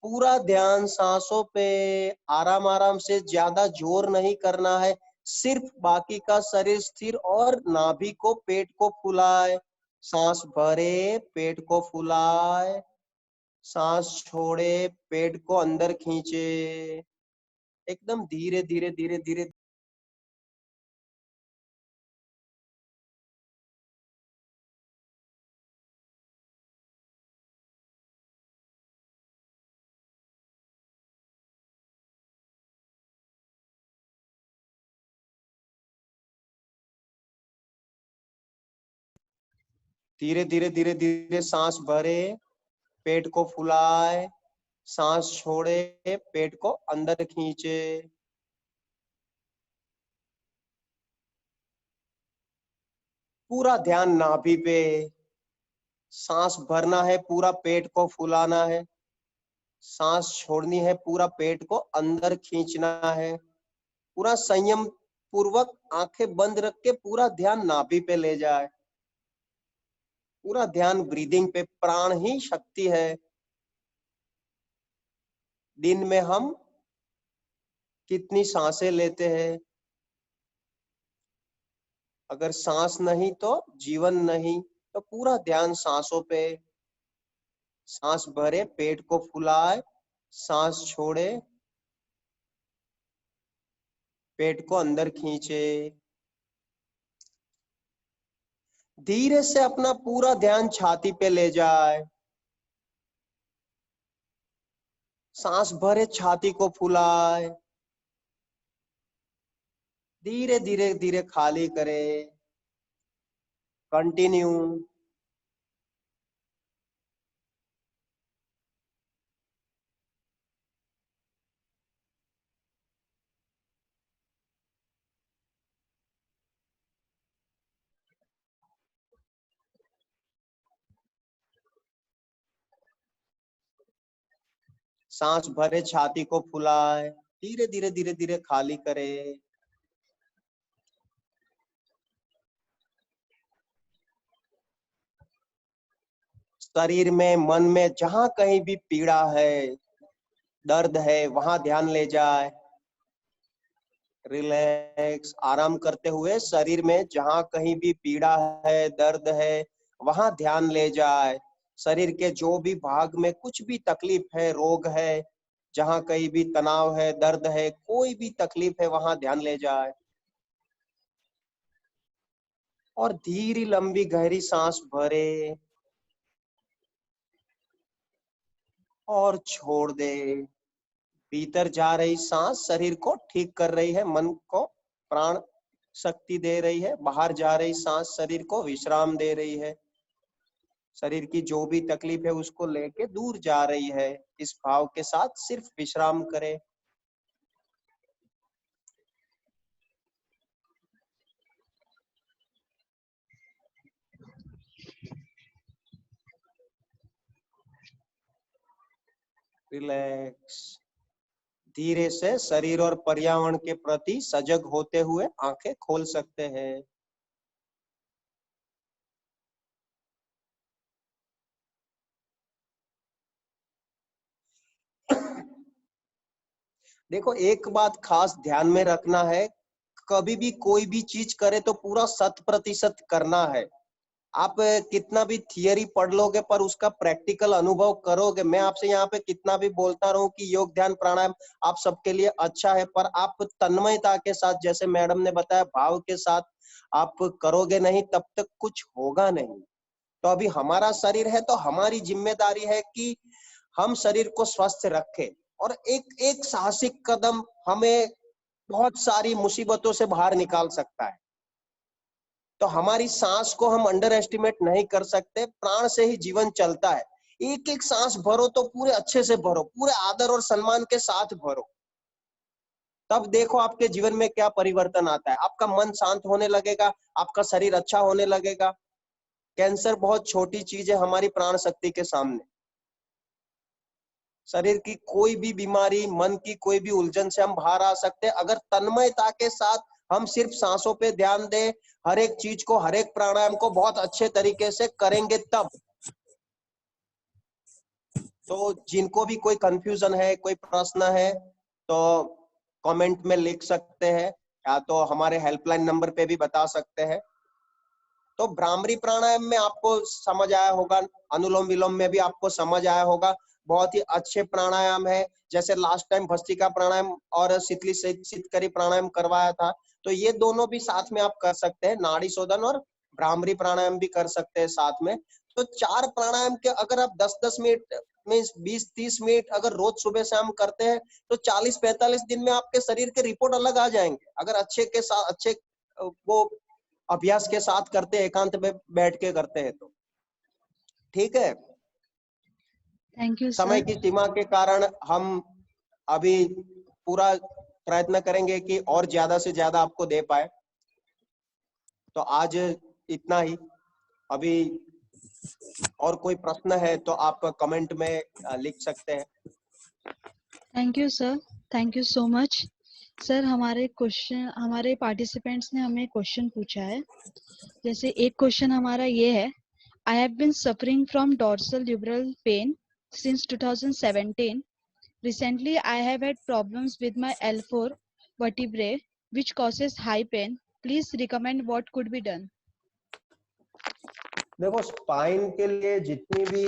पूरा ध्यान सांसों पे, आराम आराम से, ज्यादा जोर नहीं करना है, सिर्फ बाकी का शरीर स्थिर और नाभि को, पेट को फुलाए। सांस भरे, पेट को फुलाए, सांस छोड़े, पेट को अंदर खींचे, एकदम धीरे धीरे धीरे धीरे। धीरे धीरे धीरे धीरे सांस भरे, पेट को फुलाए, सांस छोड़े, पेट को अंदर खींचे। पूरा ध्यान नाभि पे, सांस भरना है, पूरा पेट को फुलाना है, सांस छोड़नी है, पूरा पेट को अंदर खींचना है। पूरा संयम पूर्वक आंखें बंद रख के पूरा ध्यान नाभि पे ले जाए। पूरा ध्यान ब्रीदिंग पे, प्राण ही शक्ति है। दिन में हम कितनी सांसें लेते हैं, अगर सांस नहीं तो जीवन नहीं। तो पूरा ध्यान सांसों पे, सांस भरे, पेट को फुलाए, सांस छोड़े, पेट को अंदर खींचे। धीरे से अपना पूरा ध्यान छाती पे ले जाए, सांस भरे, छाती को फुलाए, धीरे धीरे धीरे खाली करे। कंटिन्यू। सांस भरे, छाती को फुलाए, धीरे धीरे धीरे धीरे खाली करे। शरीर में, मन में जहां कहीं भी पीड़ा है, दर्द है, वहां ध्यान ले जाए। रिलैक्स, आराम करते हुए शरीर में जहां कहीं भी पीड़ा है, दर्द है, वहां ध्यान ले जाए। शरीर के जो भी भाग में कुछ भी तकलीफ है, रोग है, जहां कहीं भी तनाव है, दर्द है, कोई भी तकलीफ है, वहां ध्यान ले जाए। और धीरे लंबी गहरी सांस भरे और छोड़ दे। भीतर जा रही सांस शरीर को ठीक कर रही है, मन को प्राण शक्ति दे रही है। बाहर जा रही सांस शरीर को विश्राम दे रही है। शरीर की जो भी तकलीफ है उसको लेके दूर जा रही है। इस भाव के साथ सिर्फ विश्राम करें। रिलैक्स। धीरे से शरीर और पर्यावरण के प्रति सजग होते हुए आंखें खोल सकते हैं। देखो, एक बात खास ध्यान में रखना है, कभी भी कोई भी चीज करे तो पूरा 100% करना है। आप कितना भी थियरी पढ़ लोगे पर उसका प्रैक्टिकल अनुभव करोगे। मैं आपसे यहाँ पे कितना भी बोलता रहूं कि योग ध्यान प्राणायाम आप सबके लिए अच्छा है, पर आप तन्मयता के साथ, जैसे मैडम ने बताया, भाव के साथ आप करोगे नहीं तब तक कुछ होगा नहीं। तो अभी हमारा शरीर है तो हमारी जिम्मेदारी है कि हम शरीर को स्वस्थ रखें, और एक एक साहसिक कदम हमें बहुत सारी मुसीबतों से बाहर निकाल सकता है। तो हमारी सांस को हम अंडर एस्टिमेट नहीं कर सकते। प्राण से ही जीवन चलता है। एक एक सांस भरो तो पूरे अच्छे से भरो, पूरे आदर और सम्मान के साथ भरो। तब देखो आपके जीवन में क्या परिवर्तन आता है। आपका मन शांत होने लगेगा, आपका शरीर अच्छा होने लगेगा। कैंसर बहुत छोटी चीज है हमारी प्राण शक्ति के सामने। शरीर की कोई भी बीमारी, मन की कोई भी उलझन से हम बाहर आ सकते हैं अगर तन्मयता के साथ हम सिर्फ सांसों पे ध्यान दें, हर एक चीज को, हर एक प्राणायाम को बहुत अच्छे तरीके से करेंगे तब। तो जिनको भी कोई कंफ्यूजन है, कोई प्रश्न है, तो कमेंट में लिख सकते हैं या तो हमारे हेल्पलाइन नंबर पे भी बता सकते हैं। तो भ्रामरी प्राणायाम में आपको समझ आया होगा, अनुलोम विलोम में भी आपको समझ आया होगा। बहुत ही अच्छे प्राणायाम है। जैसे लास्ट टाइम भस्त्रिका प्राणायाम और शीतली शीतकरी प्राणायाम करवाया था, तो ये दोनों भी साथ में आप कर सकते हैं। नाड़ी शोधन और भ्रामरी प्राणायाम भी कर सकते हैं साथ में। तो 4 प्राणायाम के अगर आप 10-10 मिनट में 20-30 मिनट अगर रोज सुबह शाम करते हैं तो 40-45 दिन में आपके शरीर के रिपोर्ट अलग आ जाएंगे। अगर अच्छे के साथ, अच्छे वो अभ्यास के साथ करते हैं, एकांत में बैठ के करते हैं तो। ठीक है।
थैंक यू
समय
सर।
की सीमा के कारण हम अभी पूरा प्रयत्न करेंगे कि और ज्यादा से ज्यादा आपको दे पाए। तो आज इतना ही। अभी और कोई प्रश्न है तो आप कमेंट में लिख सकते हैं।
Thank you sir, thank you so much. Sir हमारे पार्टिसिपेंट्स ने हमें क्वेश्चन पूछा है। जैसे एक क्वेश्चन हमारा ये है, I have been suffering from dorsal lumbar pain since 2017. Recently, I have had problems with my L4 vertebrae, which causes high pain. Please recommend what could be done.
देखो, स्पाइन के लिए जितनी भी,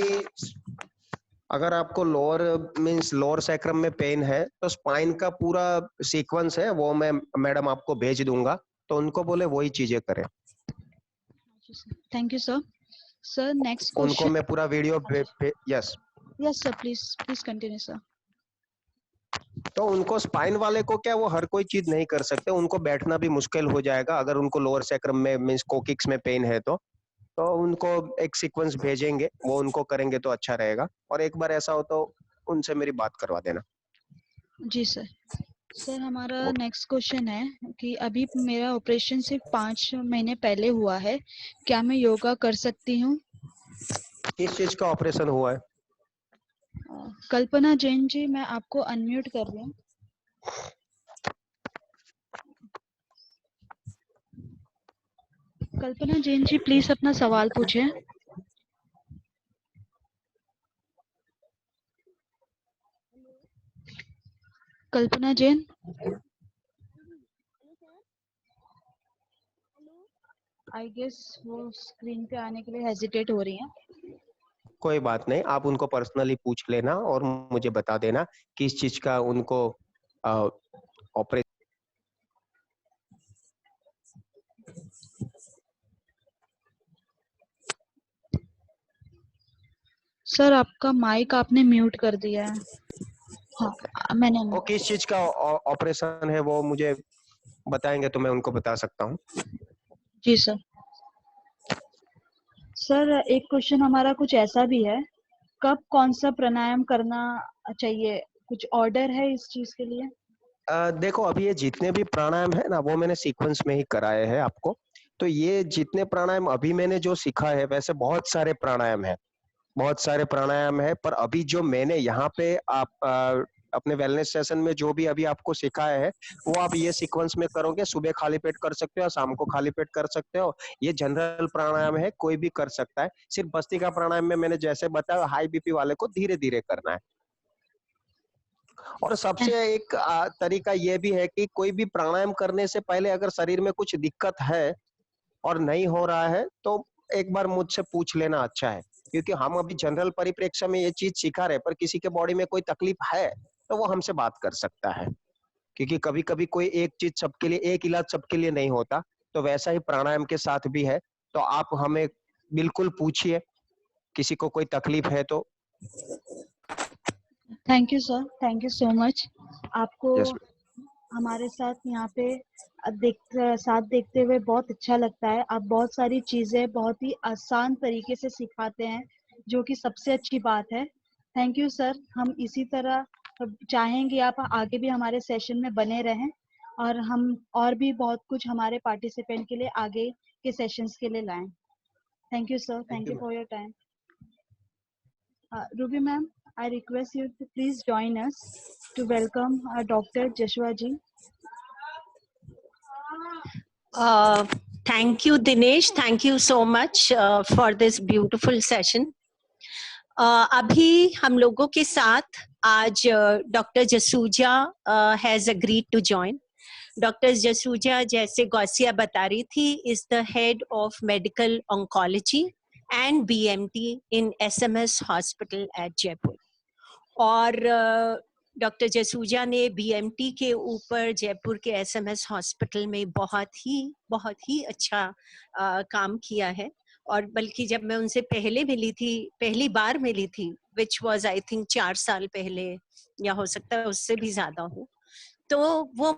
अगर आपको लोअर सैक्रम में pen है तो स्पाइन का पूरा सीक्वेंस है, वो मैं मैडम आपको भेज दूंगा, तो उनको बोले वही चीजें करें।
Thank you, sir. Sir, next
उनको
question.
मैं पूरा video yes.
Yes, sir. Please continue, sir.
तो उनको स्पाइन वाले को क्या, वो हर कोई चीज नहीं कर सकते, उनको बैठना भी मुश्किल हो जाएगा अगर उनको लोअर सैक्रम में मींस कोकिक्स में पेन है तो उनको एक सीक्वेंस भेजेंगे, वो उनको करेंगे तो अच्छा रहेगा। और एक बार ऐसा हो तो उनसे मेरी बात करवा देना।
जी सर। सर, हमारा नेक्स्ट क्वेश्चन है कि अभी मेरा ऑपरेशन सिर्फ 5 महीने पहले हुआ है, क्या मैं योगा कर सकती हूँ?
किस चीज का ऑपरेशन हुआ है?
कल्पना जैन जी, मैं आपको अनम्यूट कर रही हूँ। कल्पना जैन जी, प्लीज अपना सवाल पूछें। कल्पना जैन। आई गेस वो स्क्रीन पे आने के लिए हेजिटेट हो रही हैं।
कोई बात नहीं, आप उनको पर्सनली पूछ लेना और मुझे बता देना किस चीज का उनको ऑपरेशन।
सर, आपका माइक आपने म्यूट कर दिया है। हाँ, मैंने।
वो किस चीज का ऑपरेशन है वो मुझे बताएंगे तो मैं उनको बता सकता हूँ।
जी सर। सर, एक क्वेश्चन हमारा कुछ ऐसा भी है, कब कौन सा प्राणायाम करना चाहिए? कुछ ऑर्डर है इस चीज के लिए?
देखो, अभी ये जितने भी प्राणायाम है ना, वो मैंने सीक्वेंस में ही कराए हैं आपको। तो ये जितने प्राणायाम अभी मैंने जो सीखा है, वैसे बहुत सारे प्राणायाम है, बहुत सारे प्राणायाम है, पर अभी जो मैंने यहाँ पे आप अपने वेलनेस सेशन में जो भी अभी आपको सिखाया है, वो आप ये सीक्वेंस में करोगे। सुबह खाली पेट कर सकते हो, शाम को खाली पेट कर सकते हो। ये जनरल प्राणायाम है, कोई भी कर सकता है। सिर्फ भस्त्रिका प्राणायाम में मैंने जैसे बताया, हाई बीपी वाले को धीरे धीरे करना है। और सबसे एक तरीका ये भी है कि कोई भी प्राणायाम करने से पहले अगर शरीर में कुछ दिक्कत है और नहीं हो रहा है तो एक बार मुझसे पूछ लेना अच्छा है, क्योंकि हम अभी जनरल परिप्रेक्ष्य में ये चीज सिखा रहे हैं, पर किसी के बॉडी में कोई तकलीफ है तो वो हमसे बात कर सकता है। क्योंकि कभी कभी कोई एक चीज सबके लिए, एक इलाज सबके लिए नहीं होता, तो वैसा ही प्राणायाम के साथ भी है। तो आप हमें बिल्कुल पूछिए, किसी को कोई तकलीफ है तो।
Thank you sir, thank you so much. आपको
यस।
हमारे साथ यहाँ पे साथ देखते हुए बहुत अच्छा लगता है। आप बहुत सारी चीजें बहुत ही आसान तरीके से सिखाते हैं, जो कि सबसे अच्छी बात है। Thank you sir. हम इसी तरह चाहेंगे आप आगे भी हमारे सेशन में बने रहें और हम और भी बहुत कुछ हमारे पार्टिसिपेंट के लिए आगे के सेशंस के लिए लाएं। Thank you sir, thank you for your time. Ruby ma'am, I request you to please join us to welcome Dr. Joshua ji.
Thank you, Dinesh. Thank you so much for this beautiful session. अभी हम लोगों के साथ आज doctor Jasuja has agreed to join. Doctor Jasuja, जैसे गौसिया बता रही थी, is the head of medical oncology and BMT in SMS Hospital at Jaipur. और डॉक्टर जसूजा ने BMT के ऊपर जयपुर के SMS हॉस्पिटल में बहुत ही अच्छा काम किया है। और बल्कि जब मैं उनसे पहली बार मिली थी, विच वॉज आई थिंक 4 साल पहले, या हो सकता है उससे भी ज्यादा हो, तो वो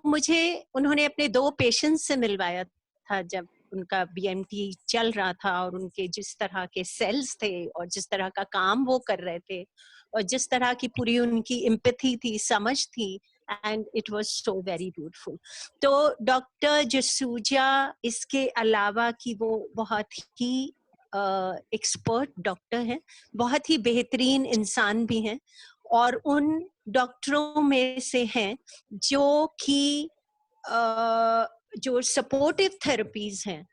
उन्होंने अपने 2 पेशेंट्स से मिलवाया था जब उनका BMT चल रहा था, और उनके जिस तरह के सेल्स थे और जिस तरह का काम वो कर रहे थे और जिस तरह की पूरी उनकी एम्पैथी थी, समझ थी, and it was so very beautiful. तो डॉक्टर जसूजा इसके अलावा कि वो बहुत ही एक्सपर्ट डॉक्टर हैं, बहुत ही बेहतरीन इंसान भी हैं, और उन डॉक्टरों में से हैं जो कि जो सपोर्टिव थेरेपीज हैं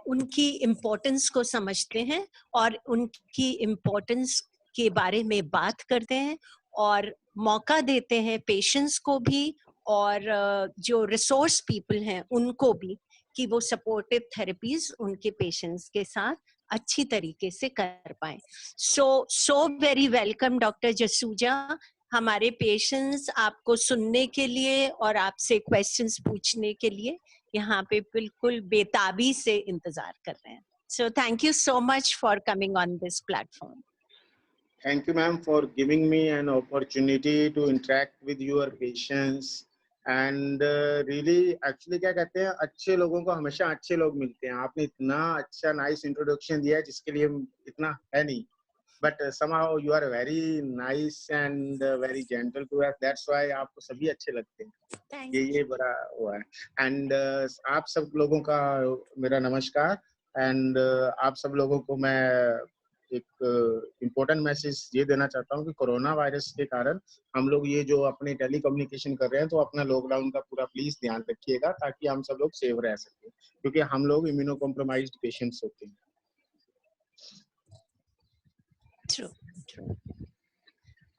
उनकी इम्पोर्टेंस को समझते हैं और उनकी इम्पोर्टेंस के बारे में बात करते हैं और मौका देते हैं पेशेंट्स को भी और जो रिसोर्स पीपल हैं उनको भी, कि वो सपोर्टिव थेरेपीज उनके पेशेंट्स के साथ अच्छी तरीके से कर पाए। So very welcome doctor Jasuja. हमारे पेशेंट्स आपको सुनने के लिए और आपसे क्वेश्चंस पूछने के लिए यहाँ पे बिल्कुल बेताबी से इंतजार कर रहे हैं। So thank you so much for coming on this platform.
Thank you, ma'am, for giving me an opportunity to interact with your patients. And really, actually, क्या कहते हैं, अच्छे लोगों को हमेशा अच्छे लोग मिलते हैं। आपने इतना अच्छा nice introduction दिया है जिसके लिए इतना है नहीं, but somehow you are very nice and very gentle to us. That's why आपको सभी अच्छे लगते हैं। ये बड़ा हुआ है। And आप सब लोगों का मेरा नमस्कार। And आप सब लोगों को मैं एक इम्पोर्टेंट मैसेज ये देना चाहता हूँ कि कोरोना वायरस के कारण हम लोग ये जो अपने टेली कम्युनिकेशन कर रहे हैं, तो अपना लॉकडाउन का पूरा प्लीज ध्यान रखिएगा ताकि हम सब लोग सेव रह सके, क्योंकि हम लोग इम्यूनो कॉम्प्रोमाइज्ड पेशेंट्स होते हैं।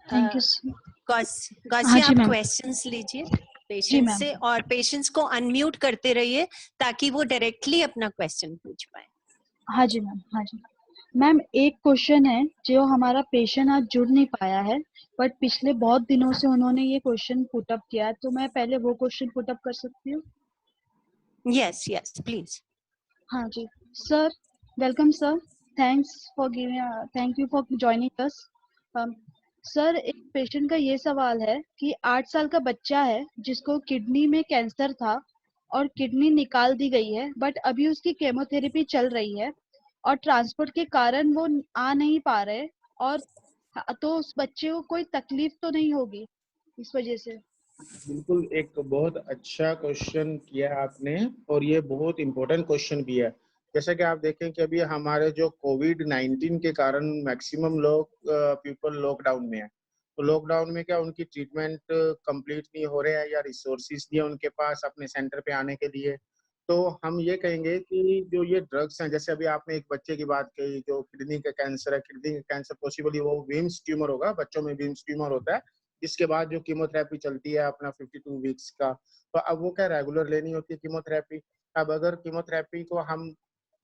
Thank you sir.
गौसिया, आप क्वेश्चंस लीजिए पेशेंट्स से, और पेशेंट्स को अनम्यूट करते रहिए ताकि वो डायरेक्टली अपना क्वेश्चन पूछ पाए।
हाँ जी मैम, हाँ जी मैम। एक क्वेश्चन है जो हमारा पेशेंट आज जुड़ नहीं पाया है, बट पिछले बहुत दिनों से उन्होंने ये क्वेश्चन पुट अप किया है, तो मैं पहले वो क्वेश्चन पुट अप कर सकती हूँ?
Yes yes please.
हाँ जी sir, welcome sir, thank you for joining us. Sir, एक पेशेंट का ये सवाल है कि 8 साल का बच्चा है जिसको किडनी में कैंसर था और किडनी निकाल दी गई है, बट अभी उसकी केमोथेरेपी चल रही है और ट्रांसपोर्ट के कारण वो आ नहीं पा रहे, और तो उस बच्चे को कोई तकलीफ तो नहीं होगी इस वजह से?
बिल्कुल, एक बहुत अच्छा क्वेश्चन किया आपने, और ये बहुत इम्पोर्टेंट क्वेश्चन भी है। जैसा कि आप देखें कि अभी हमारे जो कोविड-19 के कारण मैक्सिमम लोग पीपल लॉकडाउन में है, तो लॉकडाउन में क्या उनकी ट्रीटमेंट कंप्लीट नहीं हो रहे हैं या रिसोर्सेज नहीं है उनके पास अपने सेंटर पे आने के लिए। तो हम ये कहेंगे कि जो ये ड्रग्स हैं, जैसे अभी आपने एक बच्चे की बात कही जो किडनी का कैंसर है, किडनी का कैंसर पॉसिबली वो विम्स ट्यूमर होगा, बच्चों में विम्स ट्यूमर होता है, इसके बाद जो कीमोथेरेपी चलती है अपना 52 वीक्स का, तो अब वो क्या रेगुलर लेनी होती है कीमोथेरेपी। अब अगर कीमोथेरेपी को हम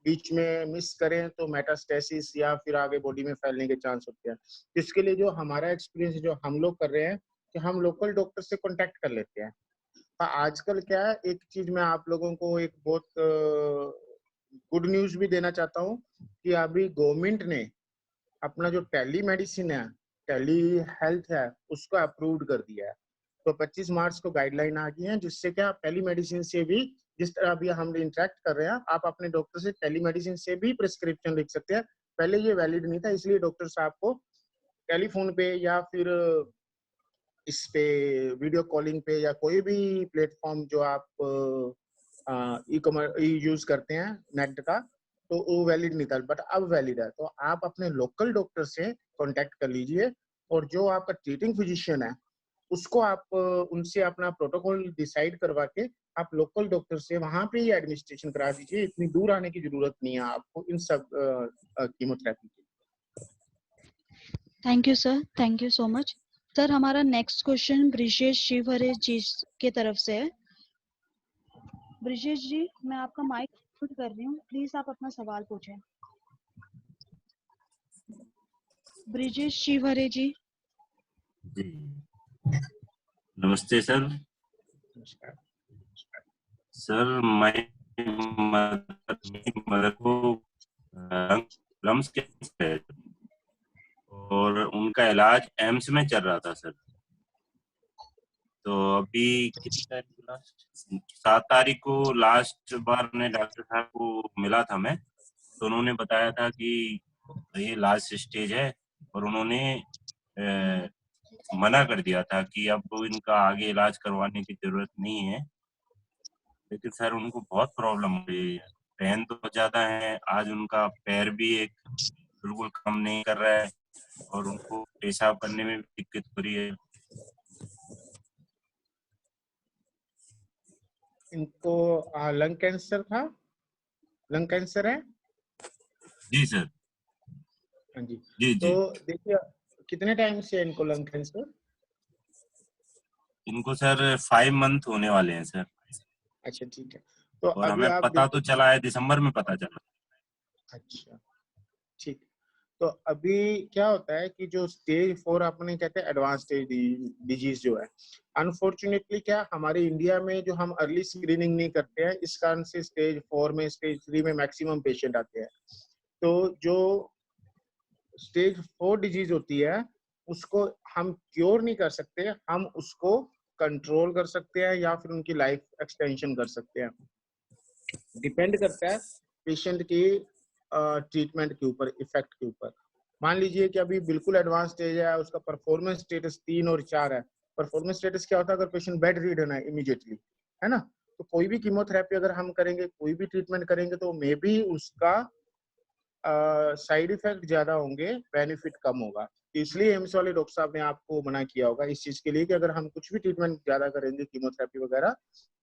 बीच में मिस करें तो मेटास्टेसिस या फिर आगे बॉडी में फैलने के चांस होते हैं। इसके लिए जो हमारा एक्सपीरियंस जो हम लोग कर रहे हैं कि हम लोकल डॉक्टर से कांटेक्ट कर लेते हैं। आजकल क्या है, एक चीज मैं आप लोगों को एक बहुत गुड न्यूज भी देना चाहता हूँ कि अभी गवर्नमेंट ने अपना जो टेली मेडिसिन है, टेली हेल्थ है, उसको अप्रूव्ड कर दिया है। तो 25 मार्च को गाइडलाइन आ गई है, जिससे क्या टेली मेडिसिन से भी, जिस तरह अभी हम इंटरेक्ट कर रहे हैं, आप अपने डॉक्टर से टेली मेडिसिन से भी प्रिस्क्रिप्शन लिख सकते हैं। पहले ये वैलिड नहीं था, इसलिए डॉक्टर साहब को टेलीफोन पे या फिर इस पे वीडियो कॉलिंग पे या कोई भी प्लेटफॉर्म जो आप ई कॉमर्स यूज करते हैं नेट का, तो वो वैलिड नहीं था, बट अब वैलिड है। तो आप अपने लोकल डॉक्टर से कांटेक्ट कर लीजिए, और जो आपका ट्रीटिंग फिजिशियन है उसको आप उनसे अपना प्रोटोकॉल डिसाइड करवा के आप लोकल डॉक्टर से वहां पे ही एडमिनिस्ट्रेशन करा दीजिए। इतनी दूर आने की जरूरत नहीं है आपको इन सब कीमोथेरेपी की।
Thank you sir, thank you so much. Sir हमारा नेक्स्ट क्वेश्चन ब्रिजेश शिवहरे जी के तरफ से है। ब्रिजेश जी, मैं आपका माइक म्यूट कर रही हूँ, प्लीज आप अपना सवाल पूछें। ब्रिजेश शिवहरे जी।
जी नमस्ते सर। सर मैं मदर को लम्स कैंसर है और उनका इलाज एम्स में चल रहा था सर। तो अभी कितनी तारीख को लास्ट 7 तारीख को लास्ट बार ने डॉक्टर साहब को मिला था मैं, तो उन्होंने बताया था कि ये लास्ट स्टेज है, और उन्होंने मना कर दिया था कि अब इनका आगे इलाज करवाने की जरूरत नहीं है। लेकिन सर उनको बहुत प्रॉब्लम हो रही है, पेन तो बहुत ज्यादा है, आज उनका पैर भी एक बिल्कुल काम नहीं कर रहा है, और उनको पेशाब करने में भी दिक्कत हो रही है।
इनको लंग कैंसर था, लंग कैंसर है?
जी सर।
हाँ जी।
जी
तो
जी
देखिए कितने टाइम से है इनको लंग कैंसर?
इनको सर 5 मंथ होने वाले हैं सर,
अच्छा ठीक है। तो
और
अभी
हमें
आप
पता तो
देखिए,
चला है, दिसंबर में पता चला।
अच्छा ठीक। तो अभी क्या होता है कि जो स्टेज 4 अपने कहते हैं एडवांस स्टेज डिजीज जो है, अनफॉर्चुनेटली क्या हमारे इंडिया में जो हम अर्ली स्क्रीनिंग नहीं करते हैं, इस कारण से स्टेज 4 में स्टेज 3 में मैक्सिमम पेशेंट आते हैं। तो जो स्टेज 4 डिजीज होती है उसको हम क्योर नहीं कर सकते, हम उसको कंट्रोल कर सकते हैं या फिर उनकी लाइफ एक्सटेंशन कर सकते हैं। डिपेंड करता है पेशेंट की ट्रीटमेंट के ऊपर, इफेक्ट के ऊपर। मान लीजिए कि अभी बिल्कुल एडवांस स्टेज है, उसका परफॉर्मेंस स्टेटस 3 और 4 है। परफॉर्मेंस स्टेटस क्या होता है? अगर पेशेंट बेड रिडन है इमीडिएटली, है ना, तो कोई भी कीमोथेरेपी अगर हम करेंगे, कोई भी ट्रीटमेंट करेंगे, तो मे बी उसका साइड इफेक्ट ज्यादा होंगे, बेनिफिट कम होगा। इसलिए एम्स वाले डॉक्टर साहब ने आपको मना किया होगा इस चीज के लिए कि अगर हम कुछ भी ट्रीटमेंट ज्यादा करेंगे कीमोथेरेपी वगैरह,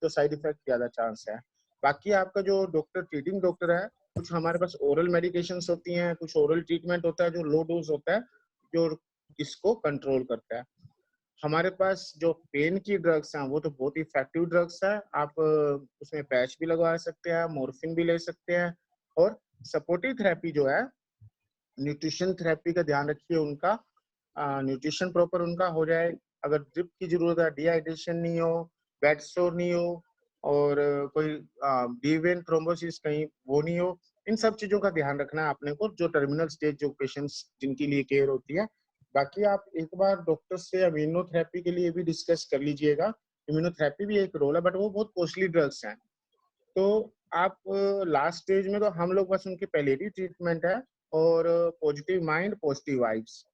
तो साइड इफेक्ट ज्यादा चांस है। बाकी आपका जो डॉक्टर ट्रीटिंग डॉक्टर है, कुछ हमारे पास ओरल मेडिकेशंस होती हैं, कुछ ओरल ट्रीटमेंट होता है जो लो डोज होता है, जो इसको कंट्रोल करता है। हमारे पास जो पेन की ड्रग्स हैं वो तो बहुत इफेक्टिव ड्रग्स है। आप उसमें पैच भी लगवा सकते हैं, मॉर्फिन भी ले सकते हैं, और सपोर्टिव थेरेपी जो है, न्यूट्रिशन थेरेपी का ध्यान रखिए, उनका न्यूट्रिशन प्रॉपर उनका हो जाए। अगर ड्रिप की जरूरत है, डिहाइड्रेशन नहीं हो, बेड सोर नहीं हो, और कोई डीवेन थ्रोम्बोसिस कहीं वो नहीं हो, इन सब चीजों का ध्यान रखना है अपने को, जो टर्मिनल स्टेज जो पेशेंट्स जिनके लिए केयर होती है। बाकी आप एक बार डॉक्टर से इम्यूनोथेरेपी के लिए भी डिस्कस कर लीजिएगा। इम्यूनोथेरेपी भी एक रोल है, बट वो बहुत कॉस्टली ड्रग्स हैं। तो आप लास्ट स्टेज में तो हम लोग बस उनकी पैलिएटिव ट्रीटमेंट है, और पॉजिटिव माइंड पॉजिटिव वाइब्स।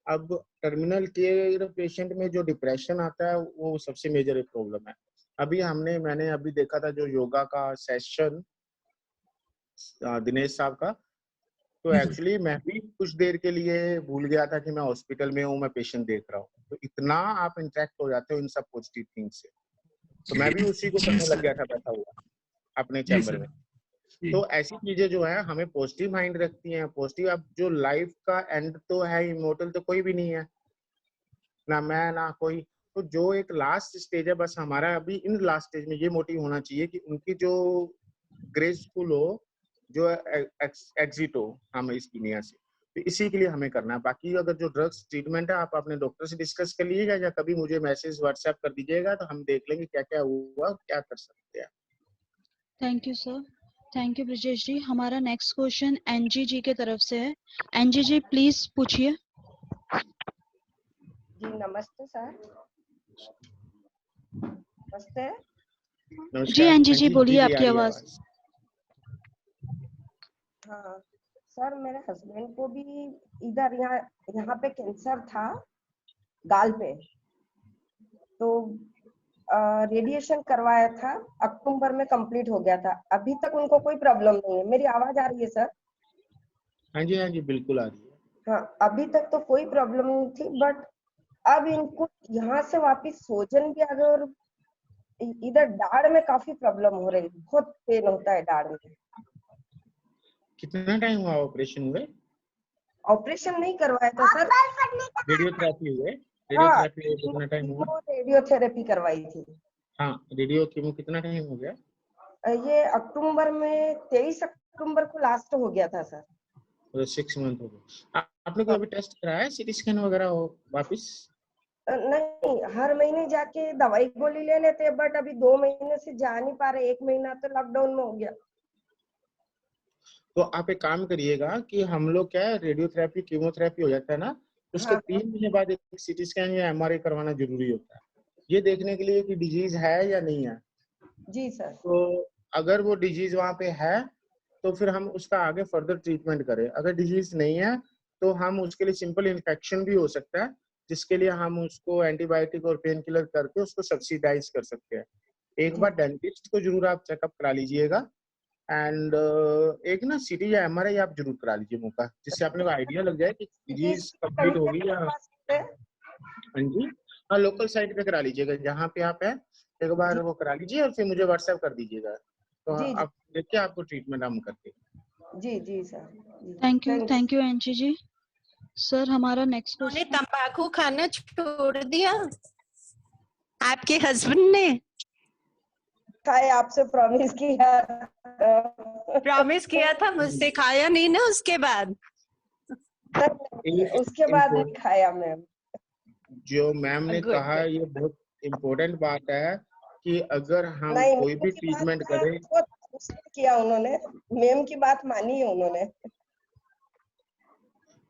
अब टर्मिनल केयर पेशेंट में जो डिप्रेशन आता है वो सबसे मेजर प्रॉब्लम है। अभी मैंने अभी देखा था जो योगा का सेशन दिनेश साहब का, तो एक्चुअली मैं भी कुछ देर के लिए भूल गया था कि मैं हॉस्पिटल में हूँ, मैं पेशेंट देख रहा हूँ। तो इतना आप इंटरेक्ट हो जाते हो इन सब पॉजिटिव थिंग्स से। तो मैं भी उसी को करने लग गया था बैठा हुआ अपने चैम्बर में। तो ऐसी चीजें जो है हमें पॉजिटिव माइंड रखती हैं, पॉजिटिव। अब जो लाइफ का एंड तो है, इमोर्टल तो कोई भी नहीं है, ना मैं ना कोई। तो जो एक लास्ट स्टेज है, बस हमारा अभी इन लास्ट स्टेज में ये मोटिव होना चाहिए कि उनकी जो ग्रेसफुल हो, जो एग्जिट हो हम इस दुनिया से। तो इसी के लिए हमें करना है। बाकी अगर जो ड्रग्स ट्रीटमेंट है, आप अपने डॉक्टर से डिस्कस कर लीजिएगा, या कभी मुझे मैसेज व्हाट्सएप कर दीजिएगा, तो हम देख लेंगे क्या क्या हुआ, क्या कर सकते हैं।
Thank you sir, thank you Brijesh ji. हमारा नेक्स्ट क्वेश्चन एनजी जी के तरफ से है। एनजी जी प्लीज पूछिए।
जी नमस्ते सर। नमस्ते।
जी एनजी जी
जी
बोलिए,
जी,
आपकी
आ रही है
आवाज।
आवाज।
हाँ सर, मेरे हस्बैंड को भी इधर यहाँ यहाँ पे कैंसर था, गाल पे। तो रेडिएशन करवाया था, अक्टूबर में कंप्लीट हो गया था। अभी तक उनको कोई प्रॉब्लम नहीं है। मेरी आवाज आ रही है सर?
हाँ जी बिल्कुल आ रही है।
हाँ, अभी तक तो कोई प्रॉब्लम नहीं थी, बट अब इनको यहाँ से वापिस सोजन भी आ गया और इधर दाढ़ में काफी प्रॉब्लम हो रही है, बहुत पेन होता है दाढ़ में।
कितना टाइम हुआ ऑपरेशन हुए?
ऑपरेशन नहीं करवाया था सर।
रेडियोथेरेपी हुए?
हाँ,
रेडियोथेरेपी हुए कितना टाइम हुआ?
रेडियोथेरेपी करवाई थी।
हाँ, रेडियो कीमो कितना टाइम हो गया?
ये अक्टूबर में 23 अक्टूबर को लास्ट हो गया था सर।
6 मंथ हो गए। आपने कोई अभी टेस्ट कराया है, सीटी स्कैन वगैरह हो वापिस?
नहीं, हर महीने जाके दवाई गोली ले लेते हैं, बट अभी 2 महीने से जा नहीं पा रहे। 1 महीना तो लॉकडाउन में हो गया।
तो आप एक काम करिएगा कि हम लोग क्या है, रेडियोथेरेपी कीमोथेरेपी हो जाता है ना, उसके
हाँ,
3 महीने बाद एक सीटी स्कैन या एमआरआई करवाना जरूरी होता है, ये देखने के लिए कि डिजीज है या नहीं है।
जी सर।
तो अगर वो डिजीज वहाँ पे है तो फिर हम उसका आगे फर्दर ट्रीटमेंट करें। अगर डिजीज नहीं है तो हम उसके लिए सिंपल इन्फेक्शन भी हो सकता है, जिसके लिए हम उसको एंटीबायोटिक और पेन किलर करके उसको सब्सिडाइज कर सकते हैं। एक
जी।
बार डेंटिस्ट को जरूर आप चेकअप करा लीजिएगा, एंड एक ना सीटी या एमआरआई आप जरूर करा लीजिए मुंह का, जिससे आपने को आइडिया लग जाए कि डिजीज कंप्लीट होगी या। हाँ जी, हाँ लोकल साइट पे करा लीजिएगा जहाँ पे आप है, एक बार वो करा लीजिए और फिर मुझे व्हाट्सएप कर दीजिएगा, तो
जी, जी।
आप देखिए आपको ट्रीटमेंट हम करते हैं।
जी sir.
Thank you Anji ji. Sir हमारा नेक्स्ट
उन्होंने
क्वेश्चन।
तंबाकू खाना छोड़ दिया आपके हस्बैंड ने?
खाए, आपसे प्रॉमिस किया।
प्रॉमिस किया था मुझसे, खाया नहीं ना उसके बाद?
उसके बाद नहीं खाया मैम।
जो मैम ने
Good,
कहा
good.
ये बहुत इम्पोर्टेंट बात है कि अगर हम
नहीं,
कोई
मैम
भी
की
ट्रीटमेंट
बात
करें।
बहुत किया उन्होंने, मैम की बात मानी है उन्होंने।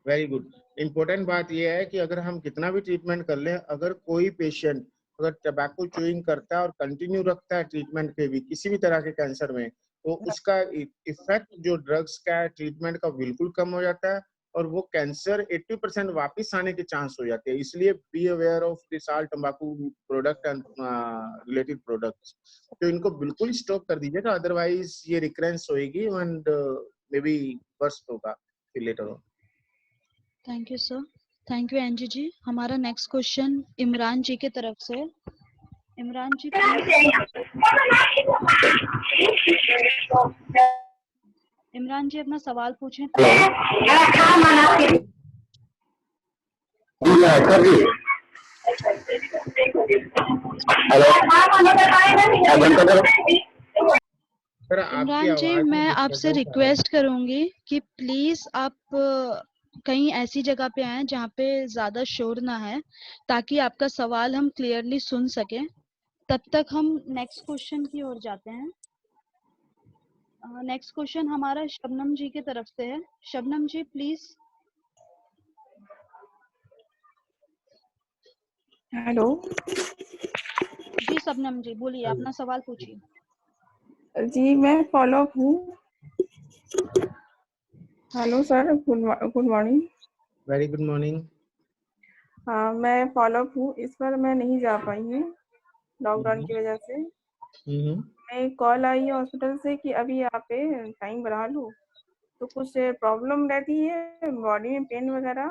Very good. इम्पोर्टेंट बात यह है कि अगर हम कितना भी ट्रीटमेंट कर लें, अगर कोई पेशेंट अगर टबैको च्यूइंग करता है और कंटिन्यू रखता है ट्रीटमेंट पे भी किसी भी तरह के कैंसर में, तो उसका इफेक्ट जो ड्रग्स का है ट्रीटमेंट का बिल्कुल कम हो जाता है और वो कैंसर 80% वापिस आने के चांस हो जाते हैं। इसलिए be aware of this all टंबाकू प्रोडक्ट एंड रिलेटेड प्रोडक्ट्स। तो इनको बिल्कुल स्टॉप कर दीजिएगा, अदरवाइज ये रिकरेंस होएगी एंड मे बी वर्स्ट होगा फिर later on.
Thank you sir. Thank you Anji ji. हमारा नेक्स्ट क्वेश्चन इमरान जी की तरफ से है। इमरान जी इमरान जी अपना सवाल पूछें। इमरान जी मैं आपसे रिक्वेस्ट करूंगी कि प्लीज आप कहीं ऐसी जगह पे आए जहाँ पे ज्यादा शोर ना है, ताकि आपका सवाल हम क्लियरली सुन सके। तब तक हम नेक्स्ट क्वेश्चन की ओर जाते हैं। नेक्स्ट क्वेश्चन हमारा शबनम जी की तरफ से है। शबनम जी प्लीज।
हेलो
जी शबनम जी बोलिए, अपना सवाल पूछिए।
जी, मैं फॉलो अप हूँ। Hello sir, good morning.
Very good morning.
हाँ, मैं फॉलो अप हूँ। इस बार मैं नहीं जा पाई हूँ लॉकडाउन की वजह से। मैं कॉल आई है हॉस्पिटल से कि अभी यहाँ पे टाइम बढ़ा लो, तो कुछ प्रॉब्लम रहती है बॉडी में, पेन वगैरह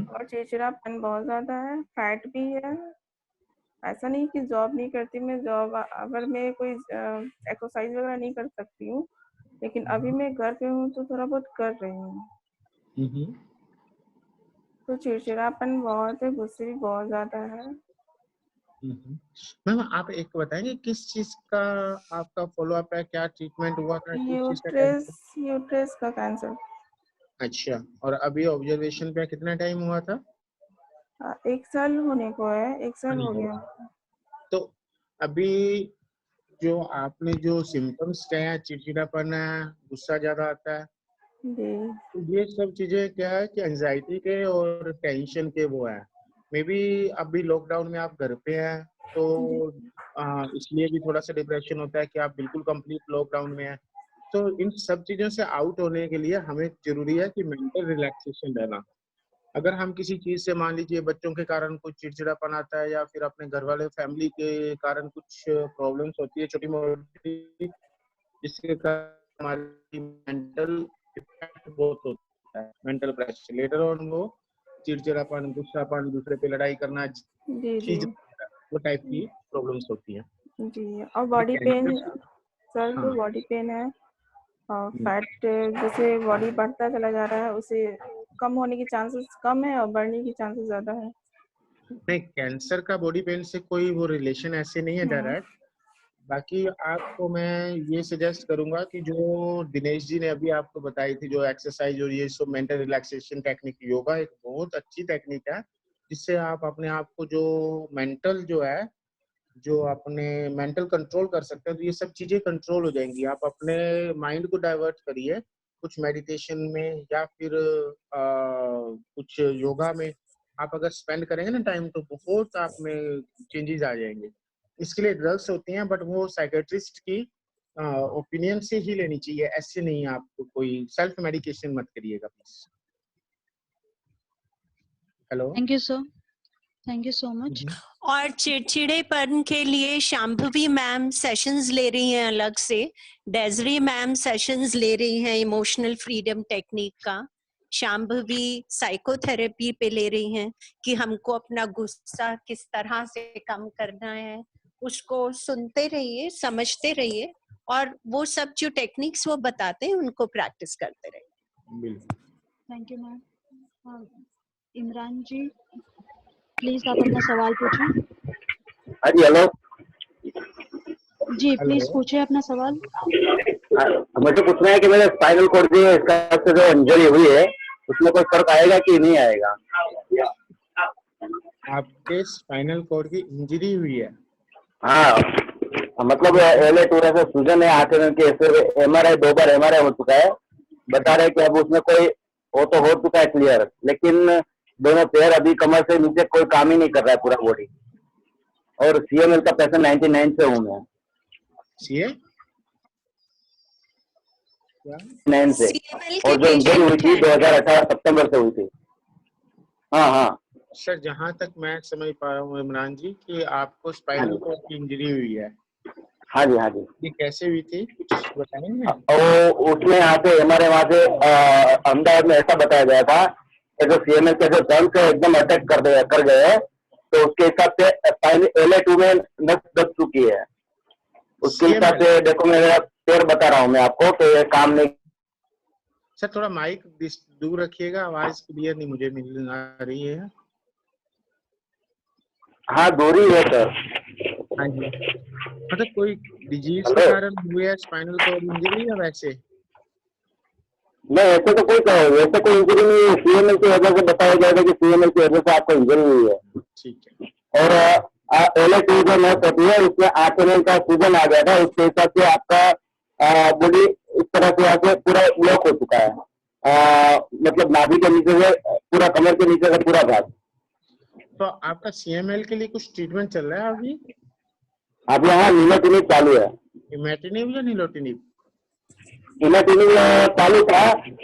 और चिड़चिड़ापन बहुत ज्यादा है, फैट भी है। ऐसा नहीं कि जॉब नहीं करती मैं, जॉब अगर मैं कोई एक्सरसाइज वगैरह नहीं कर सकती हूँ, लेकिन अभी मैं घर पे हूँ तो थोड़ा बहुत कर रही हूँ। तो चिड़चिड़ापन बहुत है, गुस्से भी बहुत ज्यादा है।
मैम आप एक बताएंगे किस चीज का आपका फॉलो अप है, क्या ट्रीटमेंट हुआ था, किस चीज का कैंसर?
यूट्रस का कैंसर।
अच्छा, और अभी ऑब्जर्वेशन पे कितना टाइम हुआ था?
1 साल होने को है, 1 साल हो गया।
तो अभी जो आपने जो सिम्टम्स क्या है, चिड़चिड़ापन है, गुस्सा ज्यादा आता है, तो ये सब चीजें क्या है कि एंजाइटी के और टेंशन के वो है। मे बी अभी लॉकडाउन में आप घर पे हैं तो इसलिए भी थोड़ा सा डिप्रेशन होता है कि आप बिल्कुल कंप्लीट लॉकडाउन में हैं। तो इन सब चीजों से आउट होने के लिए हमें जरूरी है कि मेंटल रिलैक्सेशन रहना। अगर हम किसी चीज से मान लीजिए बच्चों के कारण कुछ चिड़चिड़ापन आता है या फिर अपने घर वाले फैमिली के कारण कुछ प्रॉब्लम्स होती है छोटी मोटी, जिसके कारण हमारी मेंटल इफेक्ट बहुत होता है, मेंटल प्रेशर, लेटर ऑन वो चिड़चिड़ापन, गुस्सापन, दूसरे पे लड़ाई करना,
जी जी
वो टाइप की प्रॉब्लम्स होती है।
जी। और बॉडी पेन सर, जो
हाँ।
बॉडी पेन है और फैट जैसे बॉडी बढ़ता चला जा रहा है, उसे कम होने की चांसेस कम है और बढ़ने की चांसेस ज्यादा है।
नहीं, कैंसर का बॉडी पेन से कोई वो रिलेशन ऐसे नहीं है डायरेक्ट। बाकी आपको मैं ये सजेस्ट करूंगा कि जो दिनेश जी ने अभी आपको बताई थी जो एक्सरसाइज और ये सब मेंटल रिलैक्सेशन टेक्निक, योगा एक बहुत अच्छी टेक्निक है जिससे आप अपने आप को जो मेंटल जो है, जो अपने मेंटल कंट्रोल कर सकते हैं, तो ये सब चीजें कंट्रोल हो जाएंगी। आप अपने माइंड को डाइवर्ट करिए कुछ मेडिटेशन में या फिर कुछ योगा में। आप अगर स्पेंड करेंगे ना टाइम तो बहुत आप में चेंजेस आ जाएंगे। इसके लिए ड्रग्स होती हैं बट वो साइकेट्रिस्ट की ओपिनियन से ही लेनी चाहिए, ऐसे नहीं आपको कोई सेल्फ मेडिकेशन मत करिएगा please. Hello,
thank you sir, thank you so much.
और चिड़चिड़ेपन के लिए शांभवी मैम सेशंस ले रही हैं अलग से, डेजरी मैम सेशंस ले रही हैं इमोशनल फ्रीडम टेक्निक का, शांभवी साइकोथेरेपी पे ले रही हैं कि हमको अपना गुस्सा किस तरह से कम करना है। उसको सुनते रहिए, समझते रहिए और वो सब जो टेक्निक्स वो बताते हैं उनको प्रैक्टिस करते रहिए।
Thank you ma'am. Imran ji please आप अपना सवाल पूछें।
हाँ जी, हेलो
जी प्लीज पूछे अपना सवाल।
मुझे पूछना है कि मेरे स्पाइनल कॉर्ड की इसका से जो इंजरी हुई है उसमें कोई फर्क आएगा कि नहीं आएगा?
आपके स्पाइनल कॉर्ड की इंजरी हुई है?
हाँ, मतलब L2 से सूजन है आंखों के, फिर MRI 2 बार MRI हो चुका है, बता रहे कि अब उसमें कोई वो तो हो चुका है क्लियर, लेकिन दोनों पैर अभी कमर से नीचे कोई काम ही नहीं कर रहा है पूरा बॉडी। और CML का पेशेंट 99 से हूँ मैं।
CA
9 से, और जो इंजरी हुई थी 2018 सितंबर से हुई थी। हाँ हाँ
सर, जहाँ तक मैं समझ पा रहा हूँ इमरान जी कि आपको स्पाइनल कॉर्ड की इंजरी हुई है।
हाँ जी, हाँ जी।
ये कैसे हुई थी, कुछ बताएंगे?
और उसमें यहाँ से हमारे वहाँ से अहमदाबाद में ऐसा बताया गया था कि जो CML के जो टर्म्स है एकदम अटैक कर गए, तो उसके हिसाब से L2 में नस दब चुकी है। उसके हिसाब से देखो मेरा पैर बता रहा हूँ मैं आपको, तो ये काम नहीं।
सर थोड़ा माइक दूर रखिएगा, आवाज क्लियर नहीं मुझे मिल आ रही है।
हाँ दूरी है सर।
हाँ जी, मतलब कोई डिजीज के कारण हुई है स्पाइनल कॉर्ड इंजरी या वैसे?
नहीं, ऐसे तो वैसे कोई इंजरी नहीं है, CML की वजह से बताया जाएगा कि CML की वजह से आपको इंजरी हुई है।
ठीक है।
और L2 जो नस होती है उसमें आर्टेरियल का सूजन आ गया था, उसके हिसाब से आपका बॉडी इस तरह से यहाँ से पूरा ब्लॉक हो चुका है, मतलब नाभि के नीचे से पूरा, कमर के नीचे से पूरा भाग।
तो आपका CML के लिए कुछ ट्रीटमेंट चल रहा है अभी?
अब यहाँ निलोटिनिब चालू है।
इमेटिनिब या निलोटिनिब?
इमेटिनिब चालू था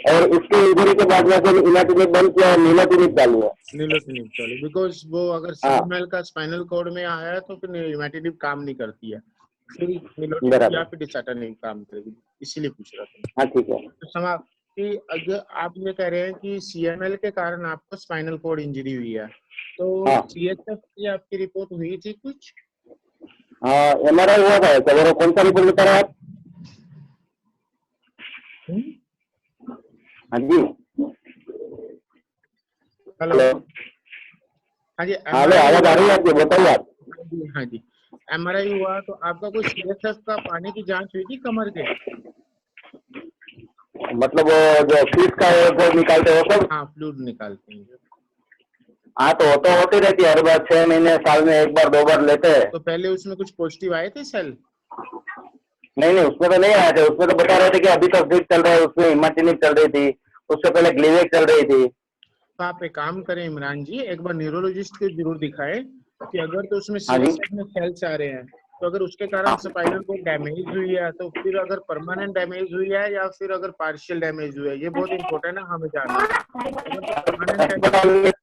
और उसकी इंजरी के बाद में इमेटिनिब बंद किया और निलोटिनिब चालू है।
निलोटिनिब चालू, बिकॉज वो अगर CML का स्पाइनल कॉर्ड में आया है तो फिर इमेटिनिब काम नहीं करती है, फिर निलोटिनिब या फिर डिसाटानिब काम करेगी, इसीलिए पूछ रहा था।
हाँ ठीक है।
तो समा कि अगर आप ये कह रहे हैं कि CML के कारण आपको स्पाइनल कॉर्ड इंजरी हुई है, तो CHF की आपकी रिपोर्ट हुई थी कुछ?
MRI हुआ था, तो कौन सा रिपोर्ट बता रहे हैं आप? हाँ जी,
हेलो। हाँ जी,
हेलो, आवाज आ रही है आपकी, बताइए आप।
हाँ जी, MRI हुआ तो आपका कोई CHF का पानी की जांच हुई थी कमर के?
मतलब वो जो फीस का जो निकालते हो सब?
हाँ, फ्लूइड निकालते हैं।
हाँ तो वो तो होती रहती है हर बार, 6 महीने साल में 1 बार 2 बार लेते हैं।
तो पहले उसमें कुछ पॉजिटिव आए थे सेल?
नहीं, उसमें तो नहीं आए थे, उसमें तो बता रहे थे कि अभी तो फिट चल रहा है, उसमें इमेटिनिब चल रही थी, उससे पहले ग्लीवेक चल रही थी।
तो आप एक काम करें इमरान जी, एक बार न्यूरोलॉजिस्ट को जरूर दिखाएं कि अगर तो उसमें CHF में सेल्स आ रहे हैं तो अगर उसके कारण स्पाइनल कोड डैमेज हुई है तो फिर अगर परमानेंट डैमेज हुई है या फिर अगर पार्शियल डैमेज हुई है, ये बहुत इंपॉर्टेंट है हमें जानना। अगर परमानेंट डैमेज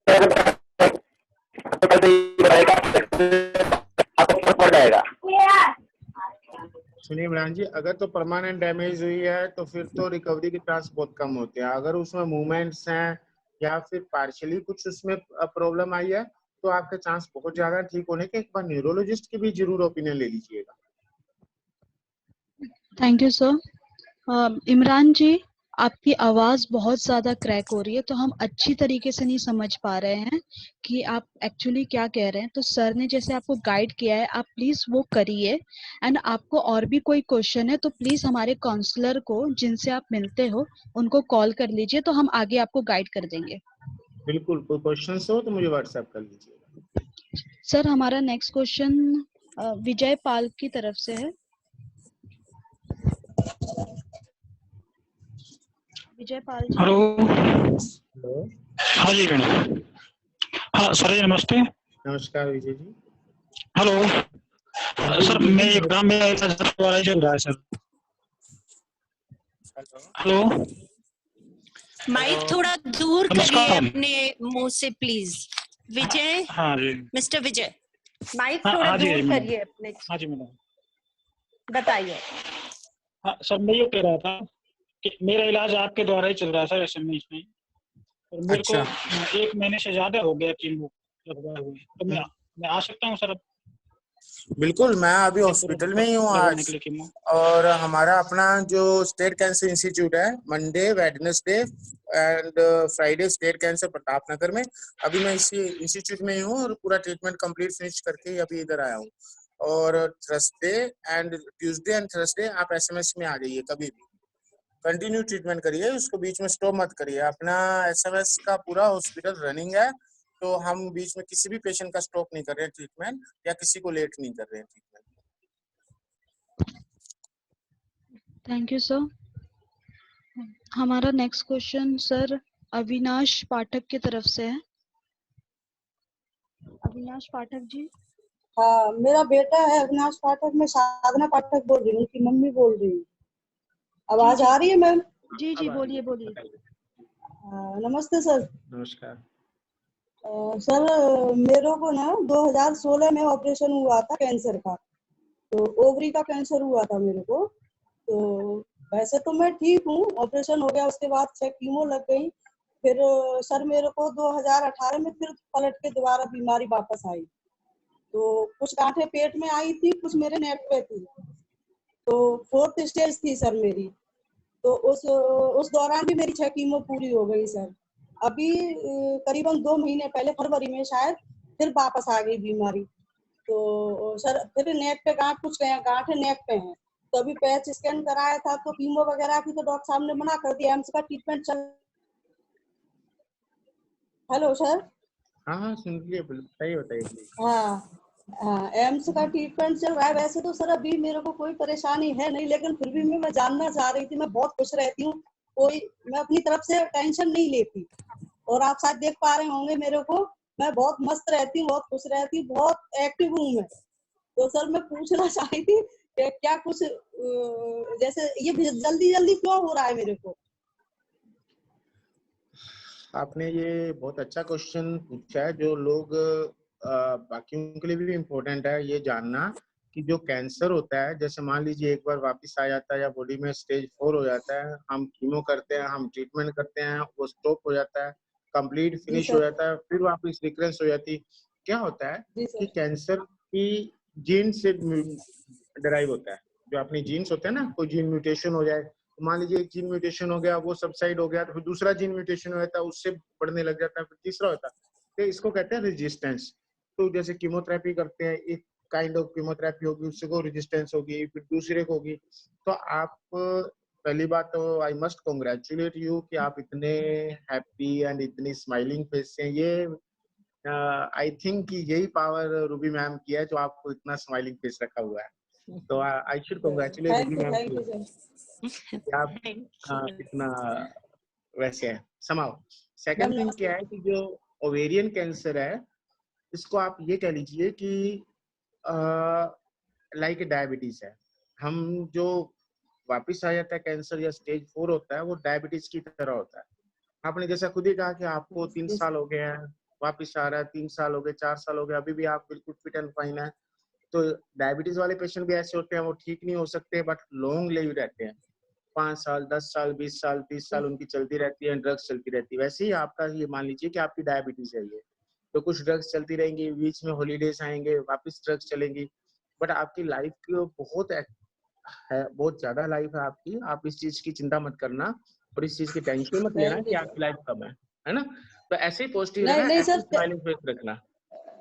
सुनिए इमरान जी, अगर तो परमानेंट डैमेज हुई है तो फिर तो रिकवरी के चांस बहुत कम होते हैं। अगर उसमें मूवमेंट्स हैं या फिर पार्शियली कुछ उसमें प्रॉब्लम आई है तो आपके चांस बहुत ज्यादा ठीक होने के। एक बार न्यूरोलॉजिस्ट की भी जरूर ओपिनियन ले लीजिएगा।
Thank you sir. Imran ji, आपकी आवाज बहुत ज्यादा क्रैक हो रही है, तो हम अच्छी तरीके से नहीं समझ पा रहे हैं कि आप एक्चुअली क्या कह रहे हैं। तो सर ने जैसे आपको गाइड किया है, आप प्लीज वो करिए। एंड आपको और भी कोई क्वेश्चन है तो प्लीज हमारे काउंसलर को, जिनसे आप मिलते हो, उनको कॉल कर लीजिए, तो हम आगे आपको गाइड कर देंगे।
बिल्कुल, कोई क्वेश्चन हो तो मुझे व्हाट्सएप कर लीजिएगा।
सर, हमारा नेक्स्ट क्वेश्चन विजय पाल की तरफ से है। विजय पाल जी।
हेलो।
हेलो।
हाँ जी मैडम। हाँ सर जी, नमस्ते।
नमस्कार विजय जी।
हेलो सर, मैं एग्जाम में द्वारा चल रहा है सर। हेलो।
माइक थोड़ा दूर करिए अपने मुंह से प्लीज। विजय।
हाँ जी।
मिस्टर विजय, माइक
हाँ,
थोड़ा
हाँ जी,
दूर करिए अपने।
हाँ जी मैडम,
बताइए।
हाँ सर, मैं ये कह रहा था कि मेरा इलाज आपके द्वारा ही चल रहा है सर एसएमएस में। और मेरे को 1 महीने से ज्यादा हो गया कीमो लगवाए हुए, तो मैं आ सकता हूँ सर अब?
बिल्कुल, मैं अभी हॉस्पिटल में ही हूँ आज। और हमारा अपना जो स्टेट कैंसर इंस्टीट्यूट है, Monday, Wednesday and Friday state cancer Pratapnagar में। अभी मैं इसी इंस्टीट्यूट में ही हूँ और पूरा ट्रीटमेंट कंप्लीट फिनिश करके अभी इधर आया हूँ। और Thursday and Tuesday and Thursday आप एसएमएस में आ जाइए, कभी भी कंटिन्यू ट्रीटमेंट करिए, उसको बीच में स्टॉप मत करिए। अपना एसएमएस का पूरा हॉस्पिटल रनिंग है, तो हम बीच में किसी भी पेशेंट का स्टॉप नहीं कर रहे हैं ट्रीटमेंट, या किसी को लेट नहीं कर रहे हैं ट्रीटमेंट।
Thank you sir. हमारा नेक्स्ट क्वेश्चन सर अविनाश पाठक की तरफ से है। अविनाश पाठक जी।
हाँ, मेरा बेटा है अविनाश पाठक। मैं साधना पाठक बोल रही हूँ, उनकी मम्मी बोल रही हूँ। आवाज आ रही है मैम?
जी जी, बोलिए बोलिए।
नमस्ते सर।
नमस्कार।
सर, मेरे को ना 2016 में ऑपरेशन हुआ था कैंसर का। तो ओवरी का कैंसर हुआ था मेरे को। तो वैसे तो मैं ठीक हूँ, ऑपरेशन हो गया, उसके बाद से कीमो लग गई। फिर सर मेरे को 2018 में फिर पलट के दोबारा बीमारी वापस आई। तो कुछ गांठें पेट में आई थी, कुछ मेरे नेट पे थी। तो 4th स्टेज थी सर मेरी। तो उस दौरान भी मेरी 6 कीमो पूरी हो गई सर। अभी करीबन 2 महीने पहले, फरवरी में शायद, फिर वापस आ गई बीमारी। तो सर फिर नेट पे कुछ गांठें नेट पे हैं। तो अभी पैच स्कैन कराया था, तो कीमो वगैरह की तो डॉक्टर साहब ने मना कर दिया। एम्स का ट्रीटमेंट चल। Hello sir.
हाँ, सुन लिए, बताइए।
हाँ, एम्स का ट्रीटमेंट चल रहा है। वैसे तो सर अभी मेरे को कोई परेशानी है नहीं, लेकिन फिर भी मैं जानना चाह रही थी। मैं बहुत खुश रहती हूँ, मैं अपनी तरफ से टेंशन नहीं लेती। और आप शायद देख पा रहे होंगे मेरे को, मैं बहुत मस्त रहती हूँ, बहुत खुश रहती हूँ, बहुत एक्टिव हूँ मैं। तो सर मैं पूछना चाहती थी कि क्या कुछ जैसे ये जल्दी जल्दी क्यों हो रहा है मेरे को?
आपने ये बहुत अच्छा क्वेश्चन पूछा है, जो लोग बाकियों के लिए भी इम्पोर्टेंट है ये जानना कि जो कैंसर होता है, जैसे मान लीजिए एक बार वापस आ जाता है या बॉडी में स्टेज 4 हो जाता है, हम कीमो करते हैं, हम ट्रीटमेंट करते हैं, वो स्टॉप हो जाता है, कंप्लीट फिनिश हो जाता है, फिर वापस रिकरेंस हो जाती है। क्या होता है कि कैंसर की जीन से डराइव होता है। जो अपनी जीन्स होते हैं ना, कोई जीन म्यूटेशन हो जाए, तो मान लीजिए एक जीन म्यूटेशन हो गया, वो सबसाइड हो गया, तो फिर दूसरा जीन म्यूटेशन हो जाता है, उससे बढ़ने लग जाता है, फिर तीसरा होता है। तो इसको कहते हैं रेजिस्टेंस। तो जैसे कीमोथेरेपी करते हैं, एक काइंड ऑफ कीमोथेरेपी होगी, उससे को रेजिस्टेंस होगी, फिर दूसरे को होगी। तो आप पहली बात तो आई मस्ट कॉन्ग्रेचुलेट यू कि आप इतने हैप्पी एंड इतनी स्माइलिंग फेस से। ये आई थिंक कि यही पावर रूबी मैम की है, जो आपको इतना स्माइलिंग फेस रखा हुआ है। तो I should congratulate Ruby ma'am कि आप इतना वैसे है समाओ। सेकंड थिंग क्या है कि जो ओवेरियन कैंसर है, इसको आप ये कह लीजिए कि लाइक डायबिटीज है। हम जो वापिस आ जाता है कैंसर या स्टेज 4 होता है, वो डायबिटीज की तरह होता है। आपने जैसा खुद ही कहा कि आपको 3 साल हो गए हैं, वापिस आ रहा है, 3 साल हो गए, 4 साल हो गए, अभी भी आप बिल्कुल फिट एंड फाइन है। तो डायबिटीज वाले पेशेंट भी ऐसे होते हैं, वो ठीक नहीं हो सकते बट लॉन्ग लिव रहते हैं, 5 साल, 10 साल, 20 साल, 30 साल उनकी चलती रहती है, ड्रग्स चलती रहती है। वैसे ही आपका ये मान लीजिए कि आपकी डायबिटीज है ये, तो कुछ ड्रग्स चलती रहेंगी, बीच में हॉलीडेज आएंगे, वापस ड्रग्स चलेंगी, बट आपकी लाइफ की बहुत है, बहुत ज्यादा लाइफ है आपकी। आप इस चीज की चिंता मत करना और इस चीज की टेंशन मत लेना कि आपकी लाइफ कम है ना। तो ऐसे ही पॉजिटिव रहना,
नहीं
ऐसे
सर,
स्माइलिंग फेस रखना।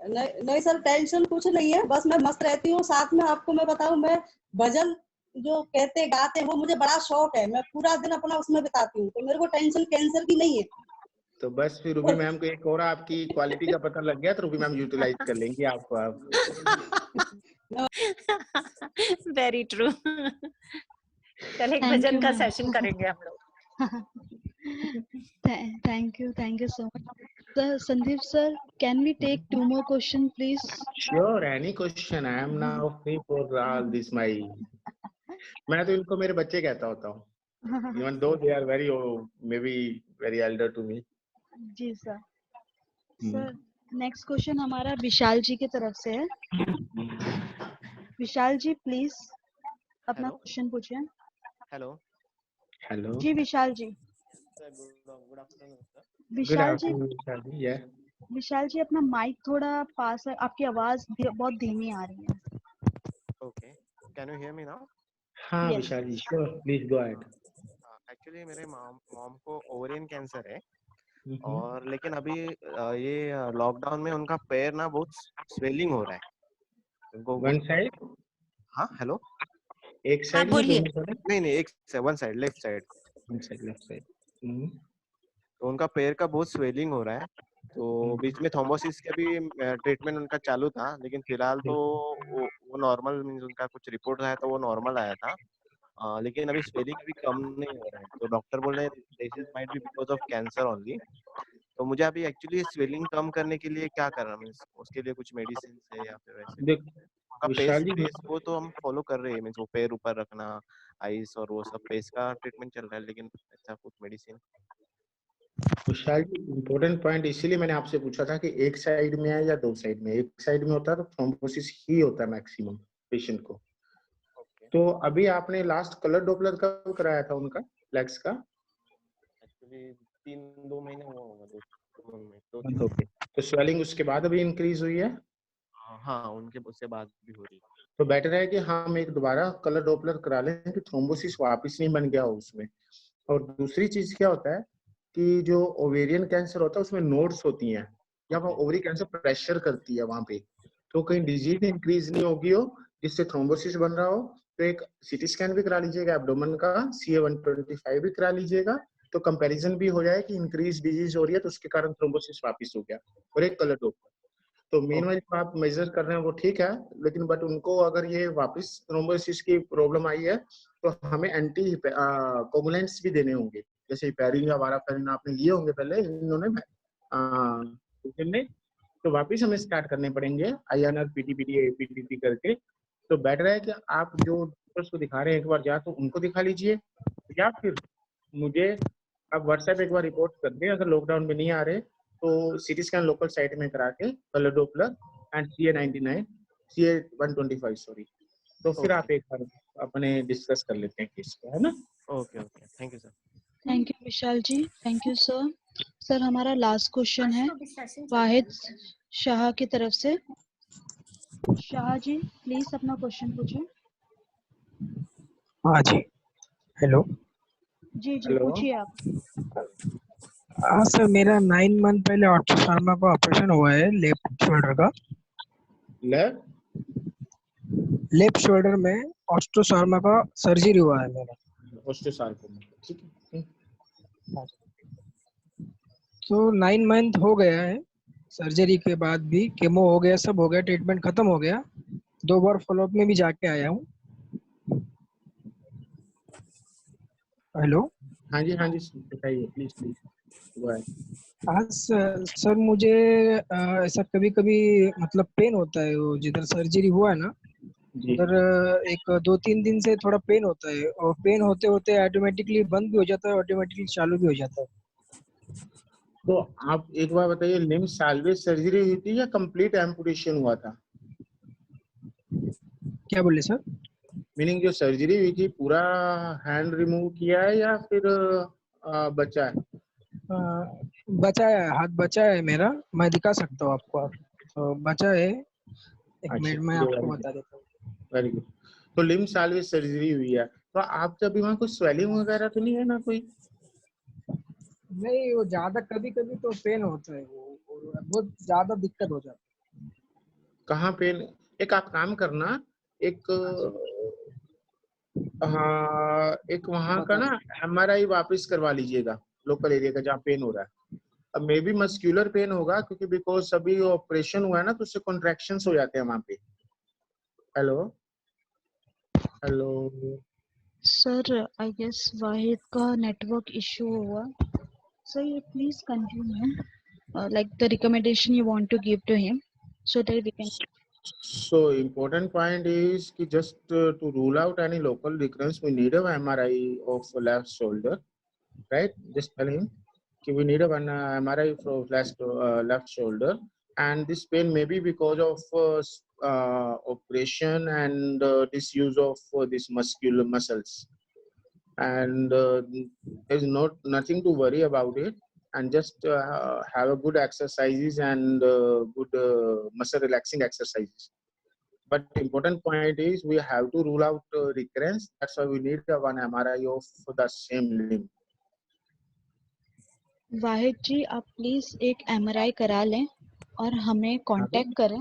नहीं सर, टेंशन कुछ नहीं है, बस मैं मस्त रहती हूँ। साथ में आपको मैं बताऊं, मैं भजन जो कहते गाते हैं वो मुझे बड़ा शौक है, मैं पूरा दिन अपना उसमें बिताती हूँ, तो मेरे को टेंशन कैंसर की नहीं है।
तो बस फिर रूबी मैम को एक और आपकी क्वालिटी का पता लग गया, तो रूबी मैम यूटिलाइज कर लेंगी आपको। आप
वेरी ट्रू। कल एक भजन का सेशन करेंगे हम लोग।
Thank you so much. Sir, Sandeep sir, can we take 2 more question, please?
Sure, any question. I am now free for all this. मैं तो इनको मेरे बच्चे कहता होता हूँ, even though they are very maybe very elder to me.
जी sir. Sir next question हमारा विशाल जी की तरफ से है। विशाल जी प्लीज अपना क्वेश्चन पूछिए।
हेलो
जी Vishal ji.
Good afternoon sir.
Vishal ji अपना माइक थोड़ा पास है, आपकी आवाज बहुत धीमी आ रही है।
Okay, can you hear me now?
हाँ Vishal ji, sure, please go ahead.
Actually मेरे मॉम को ओवेरियन कैंसर है, और लेकिन अभी ये लॉकडाउन में उनका पैर ना बहुत स्वेलिंग हो रहा है।
One side?
हाँ हेलो,
एक साइड में?
नहीं एक one side, left side.
Left side.
तो उनका पैर का बहुत स्वेलिंग हो रहा है, तो बीच में थ्रोम्बोसिस का भी ट्रीटमेंट उनका चालू था, लेकिन फिलहाल तो वो नॉर्मल, मींस उनका कुछ रिपोर्ट आया था वो नॉर्मल आया था, लेकिन अभी स्वेलिंग अभी कम नहीं हो रहा है, तो डॉक्टर बोल रहे हैं this might be because of cancer only. तो मुझे अभी एक्चुअली स्वेलिंग कम करने के लिए क्या करना, मींस उसके लिए कुछ मेडिसिन है या फिर वैसे? पेस वो तो हम फॉलो कर रहे हैं, मींस वो पैर ऊपर रखना, आइस और वो सब पेस का ट्रीटमेंट चल रहा है, लेकिन अच्छा कुछ मेडिसिन।
विशाल जी इम्पोर्टेंट पॉइंट इसीलिए मैंने आपसे पूछा था कि एक साइड में है या 2 साइड में। एक साइड में होता है तो थ्रोम्बोसिस ही होता है मैक्सिमम पेशेंट को। तो अभी आपने लास्ट कलर डॉपलर कब कराया था उनका लेग्स का?
एक्चुअली 2 महीने हुआ होगा।
तो स्वेलिंग उसके बाद अभी इंक्रीज हुई है?
हाँ उनके उससे बाद भी हो रही है।
तो बेटर है कि हम एक दोबारा कलर डॉपलर करा लें कि थ्रोम्बोसिस वापस नहीं बन गया हो उसमें। और दूसरी चीज क्या होता है कि जो ओवेरियन कैंसर होता है उसमें नोड्स होती हैं, या वो ओवरी कैंसर प्रेशर करती है वहां पे, तो कहीं डिजीज इंक्रीज नहीं होगी हो जिससे थ्रोम्बोसिस बन रहा हो, तो एक सीटी स्कैन भी करा लीजिएगा एब्डोमेन का, CA-125 भी करा लीजिएगा, तो कंपैरिजन भी हो जाए कि इंक्रीज डिजीज हो रही है तो उसके कारण थ्रोम्बोसिस वापस हो गया, और एक कलर डॉपलर। तो मीनवाइल जो आप मेजर कर रहे हैं वो ठीक है, लेकिन बट उनको अगर ये वापस थ्रोम्बोसिस की प्रॉब्लम आई है तो हमें एंटी कोगुलेंट्स भी देने होंगे, जैसे हेपेरिन या वाराफेरिन आपने लिए होंगे पहले, इन्होंने तो वापस हमें स्टार्ट करने पड़ेंगे INR PTPT APTT करके। तो बेटर है कि आप जो डॉक्टर्स को दिखा रहे हैं एक बार या तो उनको दिखा लीजिए, या फिर मुझे आप व्हाट्सएप एक बार रिपोर्ट कर दें, अगर लॉकडाउन में नहीं आ रहे तो सीटी स्कैन लोकल साइट में करा के colour Doppler and CA-125 sorry, तो फिर आप एक बार अपने डिस्कस कर लेते हैं केस को, है ना?
Okay thank you sir.
Thank you Vishal ji, thank you sir. Sir हमारा लास्ट क्वेश्चन है वाहिद शाह की तरफ से। शाह जी प्लीज अपना क्वेश्चन पूछिए।
हाँ जी, हेलो।
जी पूछिए आप।
हाँ सर, मेरा 9 मंथ पहले ऑर्थोसार्मा का ऑपरेशन हुआ है लेफ्ट शोल्डर का। लेफ्ट शोल्डर में ऑर्थोसार्मा का सर्जरी हुआ है मेरा। तो 9 मंथ हो गया है, सर्जरी के बाद भी केमो हो गया, सब हो गया, ट्रीटमेंट खत्म हो गया, 2 बार फॉलोअप में भी जाके आया हूँ। हेलो।
हाँ जी बताइए प्लीज।
हाँ सर, मुझे ऐसा कभी कभी मतलब पेन होता है, वो जिधर सर्जरी हुआ है ना
जी
उधर एक 2-3 दिन से थोड़ा पेन होता है और पेन होते होते ऑटोमेटिकली बंद भी हो जाता है, ऑटोमेटिकली चालू भी हो जाता है।
तो आप एक बार बताइए, लिम्ब साल्वेज सर्जरी हुई थी या कंप्लीट एम्पुटेशन हुआ था?
क्या बोले सर?
मीनिंग जो सर्जरी हुई थी पूरा हैंड रिमूव किया है या फिर बचा है?
बचा है, हाथ बचा है मेरा, मैं दिखा सकता हूँ आपको। तो बचा है, एक
अच्छा,
मिनट में आपको बता देता हूँ।
Very good. तो लिम्ब साल्वेज सर्जरी हुई है, तो आप जब भी वहाँ कोई स्वेलिंग वगैरह तो नहीं है ना कोई?
नहीं, वो ज्यादा कभी कभी तो पेन होता है, वो बहुत ज्यादा दिक्कत हो जाती है।
कहाँ पेन? एक आप काम करना, एक हाँ, एक वहाँ का ना MRI वापस करवा लीजिएगा लोकल एरिया का जहाँ पेन हो रहा है। अब मे बी मस्क्यूलर पेन होगा क्योंकि बिकॉज अभी ऑपरेशन हुआ है ना, तो उससे कॉन्ट्रैक्शंस हो जाते हैं वहाँ पे। Hello hello
sir I guess Wahid का नेटवर्क इशू हुआ। Sir you please continue like the recommendation you want to give to him so that we can.
So important point is कि just to rule out any local recurrence, we need a MRI of left shoulder, right? Just tell him कि we need a one MRI for left shoulder, and this pain may be because of operation and disuse of these muscular muscles, and there's nothing to worry about it, and just have a good exercises and good muscle relaxing exercises. But important point is we have to rule out recurrence. That's why we need one MRI of the same limb.
वाहिद जी आप please एक MRI करा लें और हमें contact करें।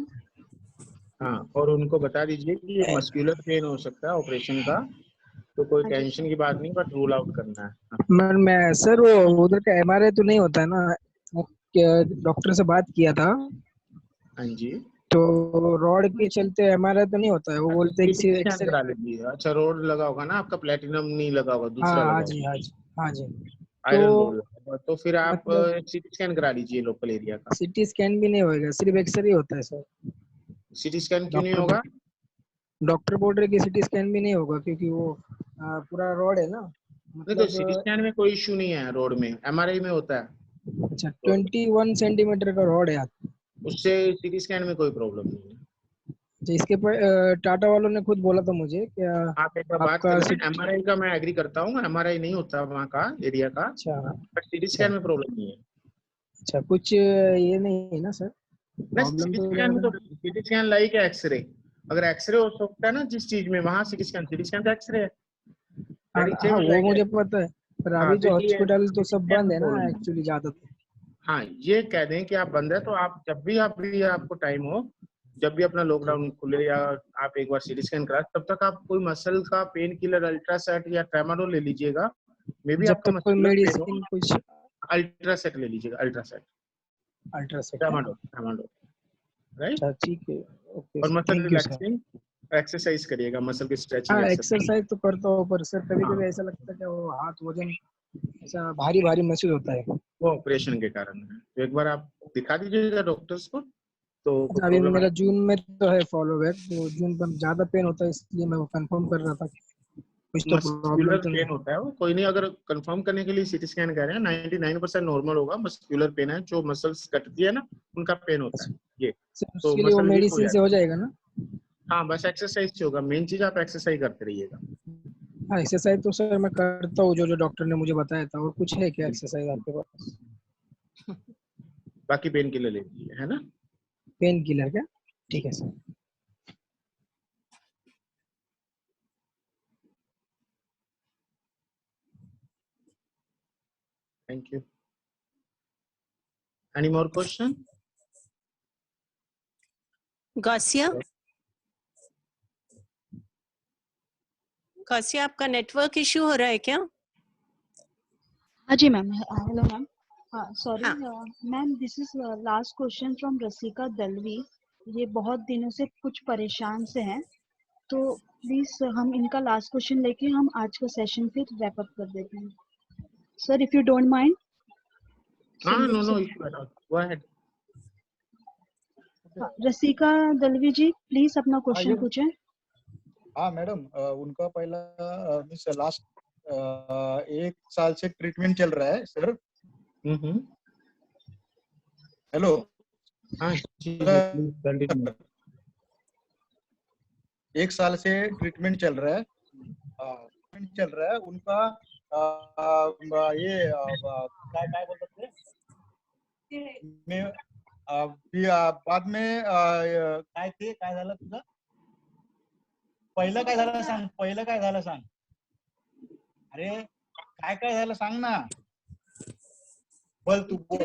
हाँ, और उनको बता दीजिए कि ये मस्कुलर पेन हो सकता है ऑपरेशन का, तो कोई टेंशन की बात नहीं, बट रूल आउट करना है।
मैं सर वो उधर का MRI तो नहीं होता है ना, डॉक्टर से बात किया था।
हाँ जी।
तो रॉड के चलते MRI तो नहीं होता है, वो बोलते हैं कि
एक्सरे करा लीजिए। अच्छा, रोड लगा होगा ना आपका, प्लेटिनम नहीं लगा होगा, दूसरा लगा होगा।
हाँ जी।
Iron rod. तो फिर आप
मतलब
सीटी स्कैन करा लीजिए लोकल एरिया का।
सीटी स्कैन भी नहीं होगा, सिर्फ एक्सरे होता है सर।
सीटी स्कैन क्यों नहीं होगा?
डॉक्टर बोल रहे कि सीटी स्कैन भी नहीं होगा क्योंकि वो पूरा रॉड है ना।
नहीं, तो सीटी स्कैन में कोई इशू नहीं है, रोड में MRI में होता है।
अच्छा, 21 सेंटीमीटर का रॉड है,
उससे सीटी स्कैन में कोई प्रॉब्लम नहीं है।
इसके पर टाटा वालों ने खुद बोला था मुझे कि
आप एक बार बात कर लें। MRI का मैं एग्री करता हूँ, MRI नहीं होता वहाँ का एरिया का, बट सीटी स्कैन में प्रॉब्लम नहीं है।
अच्छा, कुछ ये नहीं है ना सर प्रॉब्लम?
तो सीटी स्कैन लाइक है एक्सरे। अगर एक्सरे हो सकता है ना जिस चीज में, वहाँ सीटी स्कैन का एक्सरे है।
हाँ, वो मुझे पता है, पर अभी जो हॉस्पिटल तो सब बंद है ना एक्चुअली ज्यादातर।
हाँ, ये कह दें कि आप बंद है, तो आप जब भी आपको टाइम हो, जब भी अपना लॉकडाउन खुले या आप एक बार सीटी स्कैन करा, तब तक आप कोई मसल का पेन किलर अल्ट्रासेट या ट्रेमाडोल ले लीजिएगा। मे बी आपका
कोई मेडिसिन कुछ
अल्ट्रासेट ले लीजिएगा, अल्ट्रासेट ट्रेमाडोल, राइट?
ठीक है, ओके।
और मसल रिलैक्सिंग एक्सरसाइज करिएगा, मसल की स्ट्रेचिंग
एक्सरसाइज तो करता हूँ, पर सर कभी कभी ऐसा लगता है कि वो हाथ वजन ऐसा भारी भारी महसूस होता है,
वो ऑपरेशन के कारण है। तो एक बार आप दिखा दीजिएगा डॉक्टर्स को। तो
अभी मेरा जून में तो है फॉलो बैक, तो जून में ज्यादा पेन होता है, इसलिए मैं वो कंफर्म कर रहा था कुछ तो प्रॉब्लम तो
पेन होता है। वो कोई नहीं, अगर कंफर्म करने के लिए सीटी स्कैन कर रहे हैं, 99% नॉर्मल होगा। मस्कुलर पेन है, जो मसल्स कटती है ना, उनका पेन होता है ये। तो
उसके लिए वो मेडिसिन से हो जाएगा ना?
हाँ, बस एक्सरसाइज से होगा। मेन चीज आप एक्सरसाइज करते रहिएगा।
हाँ, एक्सरसाइज तो सर मैं करता हूँ, जो डॉक्टर ने मुझे बताया था। और कुछ है क्या एक्सरसाइज आपके पास?
बाकी पेन किलर ले लीजिए, है ना?
पेन किलर क्या? ठीक है sir.
Thank you. Any more question?
Gausiya, आपका नेटवर्क इशू हो रहा है क्या?
हाँ जी मैम। Hello ma'am. हाँ sorry ma'am, this is last question from Rasika Dalvi. ये बहुत दिनों से कुछ परेशान से हैं, तो प्लीज हम इनका लास्ट क्वेश्चन लेके हम आज का सेशन फिर रैप अप कर देते हैं sir, if you don't mind.
No issue at all, go ahead.
Rasika Dalvi ji please अपना क्वेश्चन पूछें।
हाँ मैडम, उनका पहला मीन्स लास्ट 1 साल से ट्रीटमेंट चल रहा है सर। हेलो।
हाँ जी, प्लीज कंटिन्यू।
1 साल से ट्रीटमेंट चल रहा है। उनका ये काय काय बोलतात ते मी बाद में काय झालं तुझं? पहिलं काय झालं सांग. अरे काय झालं सांग ना. बोल तू बोल.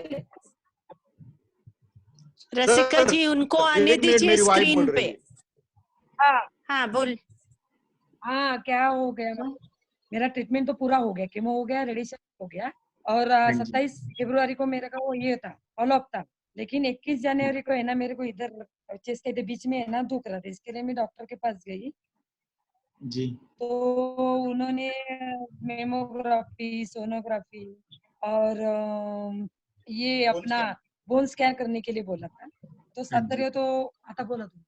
रसिका जी उनको आने दीजिए स्क्रीन पे।
हाँ
बोल।
हाँ, क्या हो गया ना, मेरा ट्रीटमेंट तो पूरा हो गया, केमो हो गया, रेडिएशन हो गया, और 27 फरवरी को मेरा का वो ये था, फॉलोअप था, लेकिन 21 जनवरी को है ना मेरे को इधर चेस्ट के बीच में है ना दुख रहा था, इसके लिए मैं डॉक्टर के पास गई
जी।
तो उन्होंने मेमोग्राफी, सोनोग्राफी और ये अपना बोन स्कैन करने के लिए बोला था। तो 17 तो आता बोला था।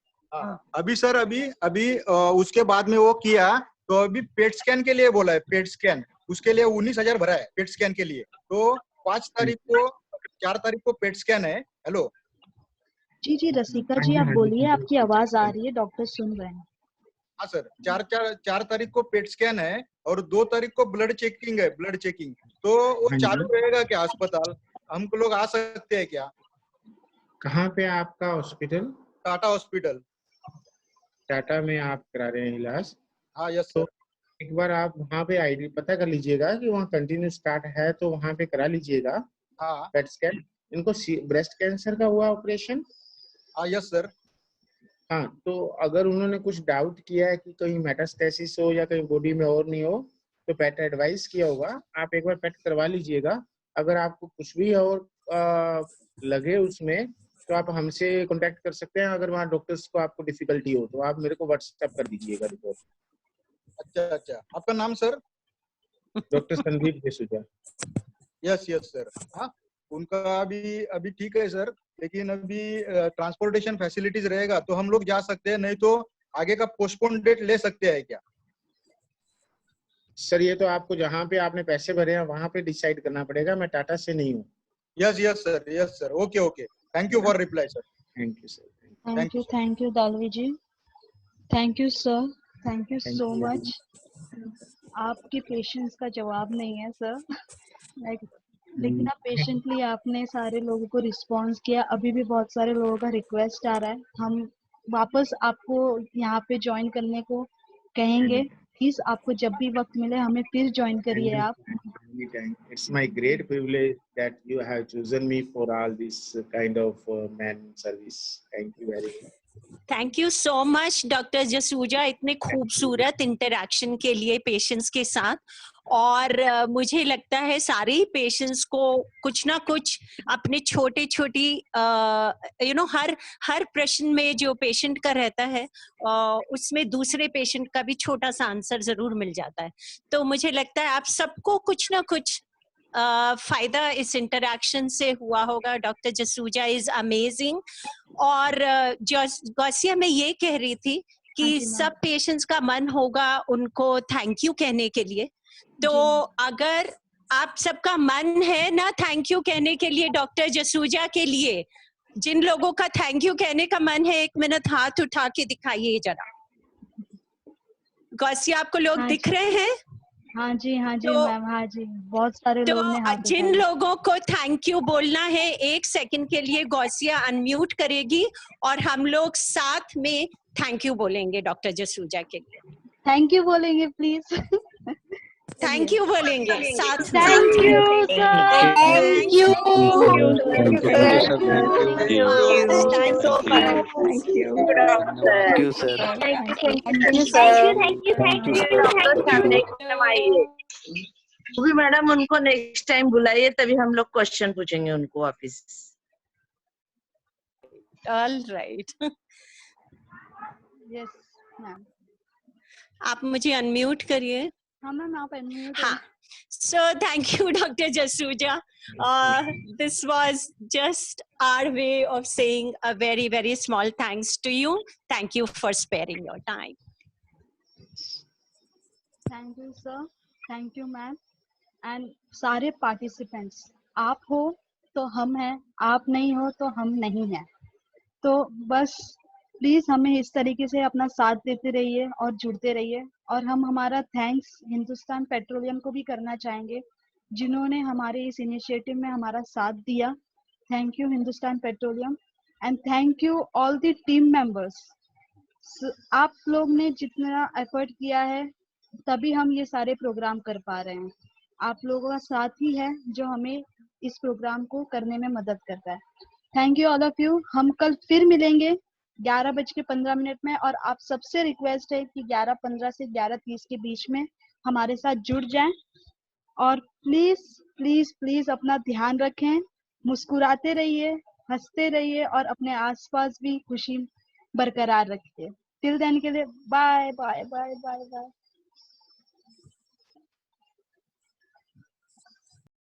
अभी सर अभी उसके बाद में वो किया तो अभी पेट स्कैन के लिए बोला है। पेट स्कैन उसके लिए 19,000 भरा है पेट स्कैन के लिए। तो 4 तारीख को पेट स्कैन है। हेलो
जी रसिका जी आप बोलिए, आपकी आवाज आ रही है, डॉक्टर सुन रहे हैं।
हाँ सर, 4 तारीख को पेट स्कैन है और 2 तारीख को ब्लड चेकिंग है, ब्लड चेकिंग। तो वो चालू रहेगा क्या अस्पताल? हम लोग आ सकते हैं क्या?
कहाँ पे आपका हॉस्पिटल?
टाटा हॉस्पिटल।
टाटा में आप करा रहे हैं इलाज?
हाँ यस
तो
सर।
एक बार आप वहाँ पे आईडी पता कर लीजिएगा कि वहाँ कंटिन्यू स्टार्ट है तो वहाँ पे करा लीजिएगा
हाँ
पेट स्कैन। इनको ब्रेस्ट कैंसर का हुआ ऑपरेशन?
हाँ यस सर।
हाँ, तो अगर उन्होंने कुछ डाउट किया है कि कहीं मेटास्टेसिस हो या कहीं बॉडी में और नहीं हो तो पेट एडवाइस किया होगा, आप एक बार पेट करवा लीजिएगा। अगर आपको कुछ भी और लगे उसमें तो आप हमसे कांटेक्ट कर सकते हैं। अगर वहाँ डॉक्टर्स को आपको डिफिकल्टी हो तो आप मेरे को व्हाट्सएप कर दीजिएगा रिपोर्ट।
अच्छा, आपका नाम sir?
Doctor Sandeep Jasuja.
Yes sir. हाँ, उनका अभी ठीक है सर, लेकिन अभी ट्रांसपोर्टेशन फैसिलिटीज रहेगा तो हम लोग जा सकते हैं, नहीं तो आगे का पोस्टपोन डेट ले सकते हैं क्या?
सर ये तो आपको जहाँ पे आपने पैसे भरे हैं वहाँ पे डिसाइड करना पड़ेगा, मैं टाटा से नहीं हूँ।
Yes sir. Okay. Thank you for reply sir.
Thank you sir.
Thank you Dalvi ji. Thank you sir. Thank you so much. आपके पेशेंट्स का जवाब नहीं है सर। लेकिन आप पेशेंटली आपने सारे लोगों को रिस्पॉन्स किया। अभी भी बहुत सारे लोगों का रिक्वेस्ट आ रहा है, हम वापस आपको यहाँ पे ज्वाइन करने को कहेंगे। प्लीज आपको जब भी वक्त मिले हमें फिर ज्वाइन करिए आप।
It's my great privilege that you have chosen me for all this kind of man service. Thank you very much.
Thank you so much doctor Jasuja, इतने खूबसूरत इंटरेक्शन के लिए पेशेंट्स के साथ। और मुझे लगता है सारे ही पेशेंट्स को कुछ ना कुछ अपने छोटी हर प्रश्न में जो पेशेंट का रहता है उसमें दूसरे पेशेंट का भी छोटा सा आंसर जरूर मिल जाता है। तो मुझे लगता है आप सबको कुछ ना कुछ फायदा इस इंटरेक्शन से हुआ होगा। Doctor Jasuja is amazing. और गौसिया मैं ये कह रही थी कि सब पेशेंट्स का मन होगा उनको थैंक यू कहने के लिए। तो अगर आप सबका मन है ना थैंक यू कहने के लिए डॉक्टर जसूजा के लिए, जिन लोगों का थैंक यू कहने का मन है 1 मिनट हाथ उठा के दिखाइए जरा। गौसिया आपको लोग दिख रहे हैं?
हाँ जी मैम, हाँ जी बहुत सारे लोग ने हाथ
जिन
उठाए।
लोगों को थैंक यू बोलना है 1 सेकंड के लिए गौसिया अनम्यूट करेगी और हम लोग साथ में थैंक यू बोलेंगे डॉक्टर जसूजा के लिए।
थैंक यू बोलेंगे प्लीज।
थैंक यू बोलेंगे साथ में।
Thank you sir.
Thank you.
भी मैडम उनको नेक्स्ट टाइम बुलाइए, तभी हम लोग क्वेश्चन पूछेंगे उनको वापिस।
All right.
Yes ma'am.
आप मुझे अनम्यूट करिए।
हाँ मैम आप अनम्यूट।
हाँ, so thank you Dr. Jasuja. This was just our way of saying a very small thanks to you. Thank you for sparing your time.
Thank you sir, thank you ma'am and सारे participants. आप हो तो हम हैं, आप नहीं हो तो हम नहीं हैं। तो बस प्लीज हमें इस तरीके से अपना साथ देते रहिए और जुड़ते रहिए। और हम हमारा थैंक्स हिंदुस्तान पेट्रोलियम को भी करना चाहेंगे, जिन्होंने हमारे इस इनिशिएटिव में हमारा साथ दिया। Thank you Hindustan petroleum and thank you all the team members. आप लोग ने जितना एफर्ट किया है तभी हम ये सारे प्रोग्राम कर पा रहे हैं। आप लोगों का साथ ही है जो हमें इस प्रोग्राम को करने में मदद करता है। Thank you all of you. हम कल फिर मिलेंगे 11:15 में और आप सबसे रिक्वेस्ट है कि 11:15 से 11:30 के बीच में हमारे साथ जुड़ जाएं। और प्लीज प्लीज प्लीज अपना ध्यान रखें, मुस्कुराते रहिए, हंसते रहिए और अपने आसपास भी खुशी बरकरार रखिए। टिल देन के लिए bye bye bye bye bye.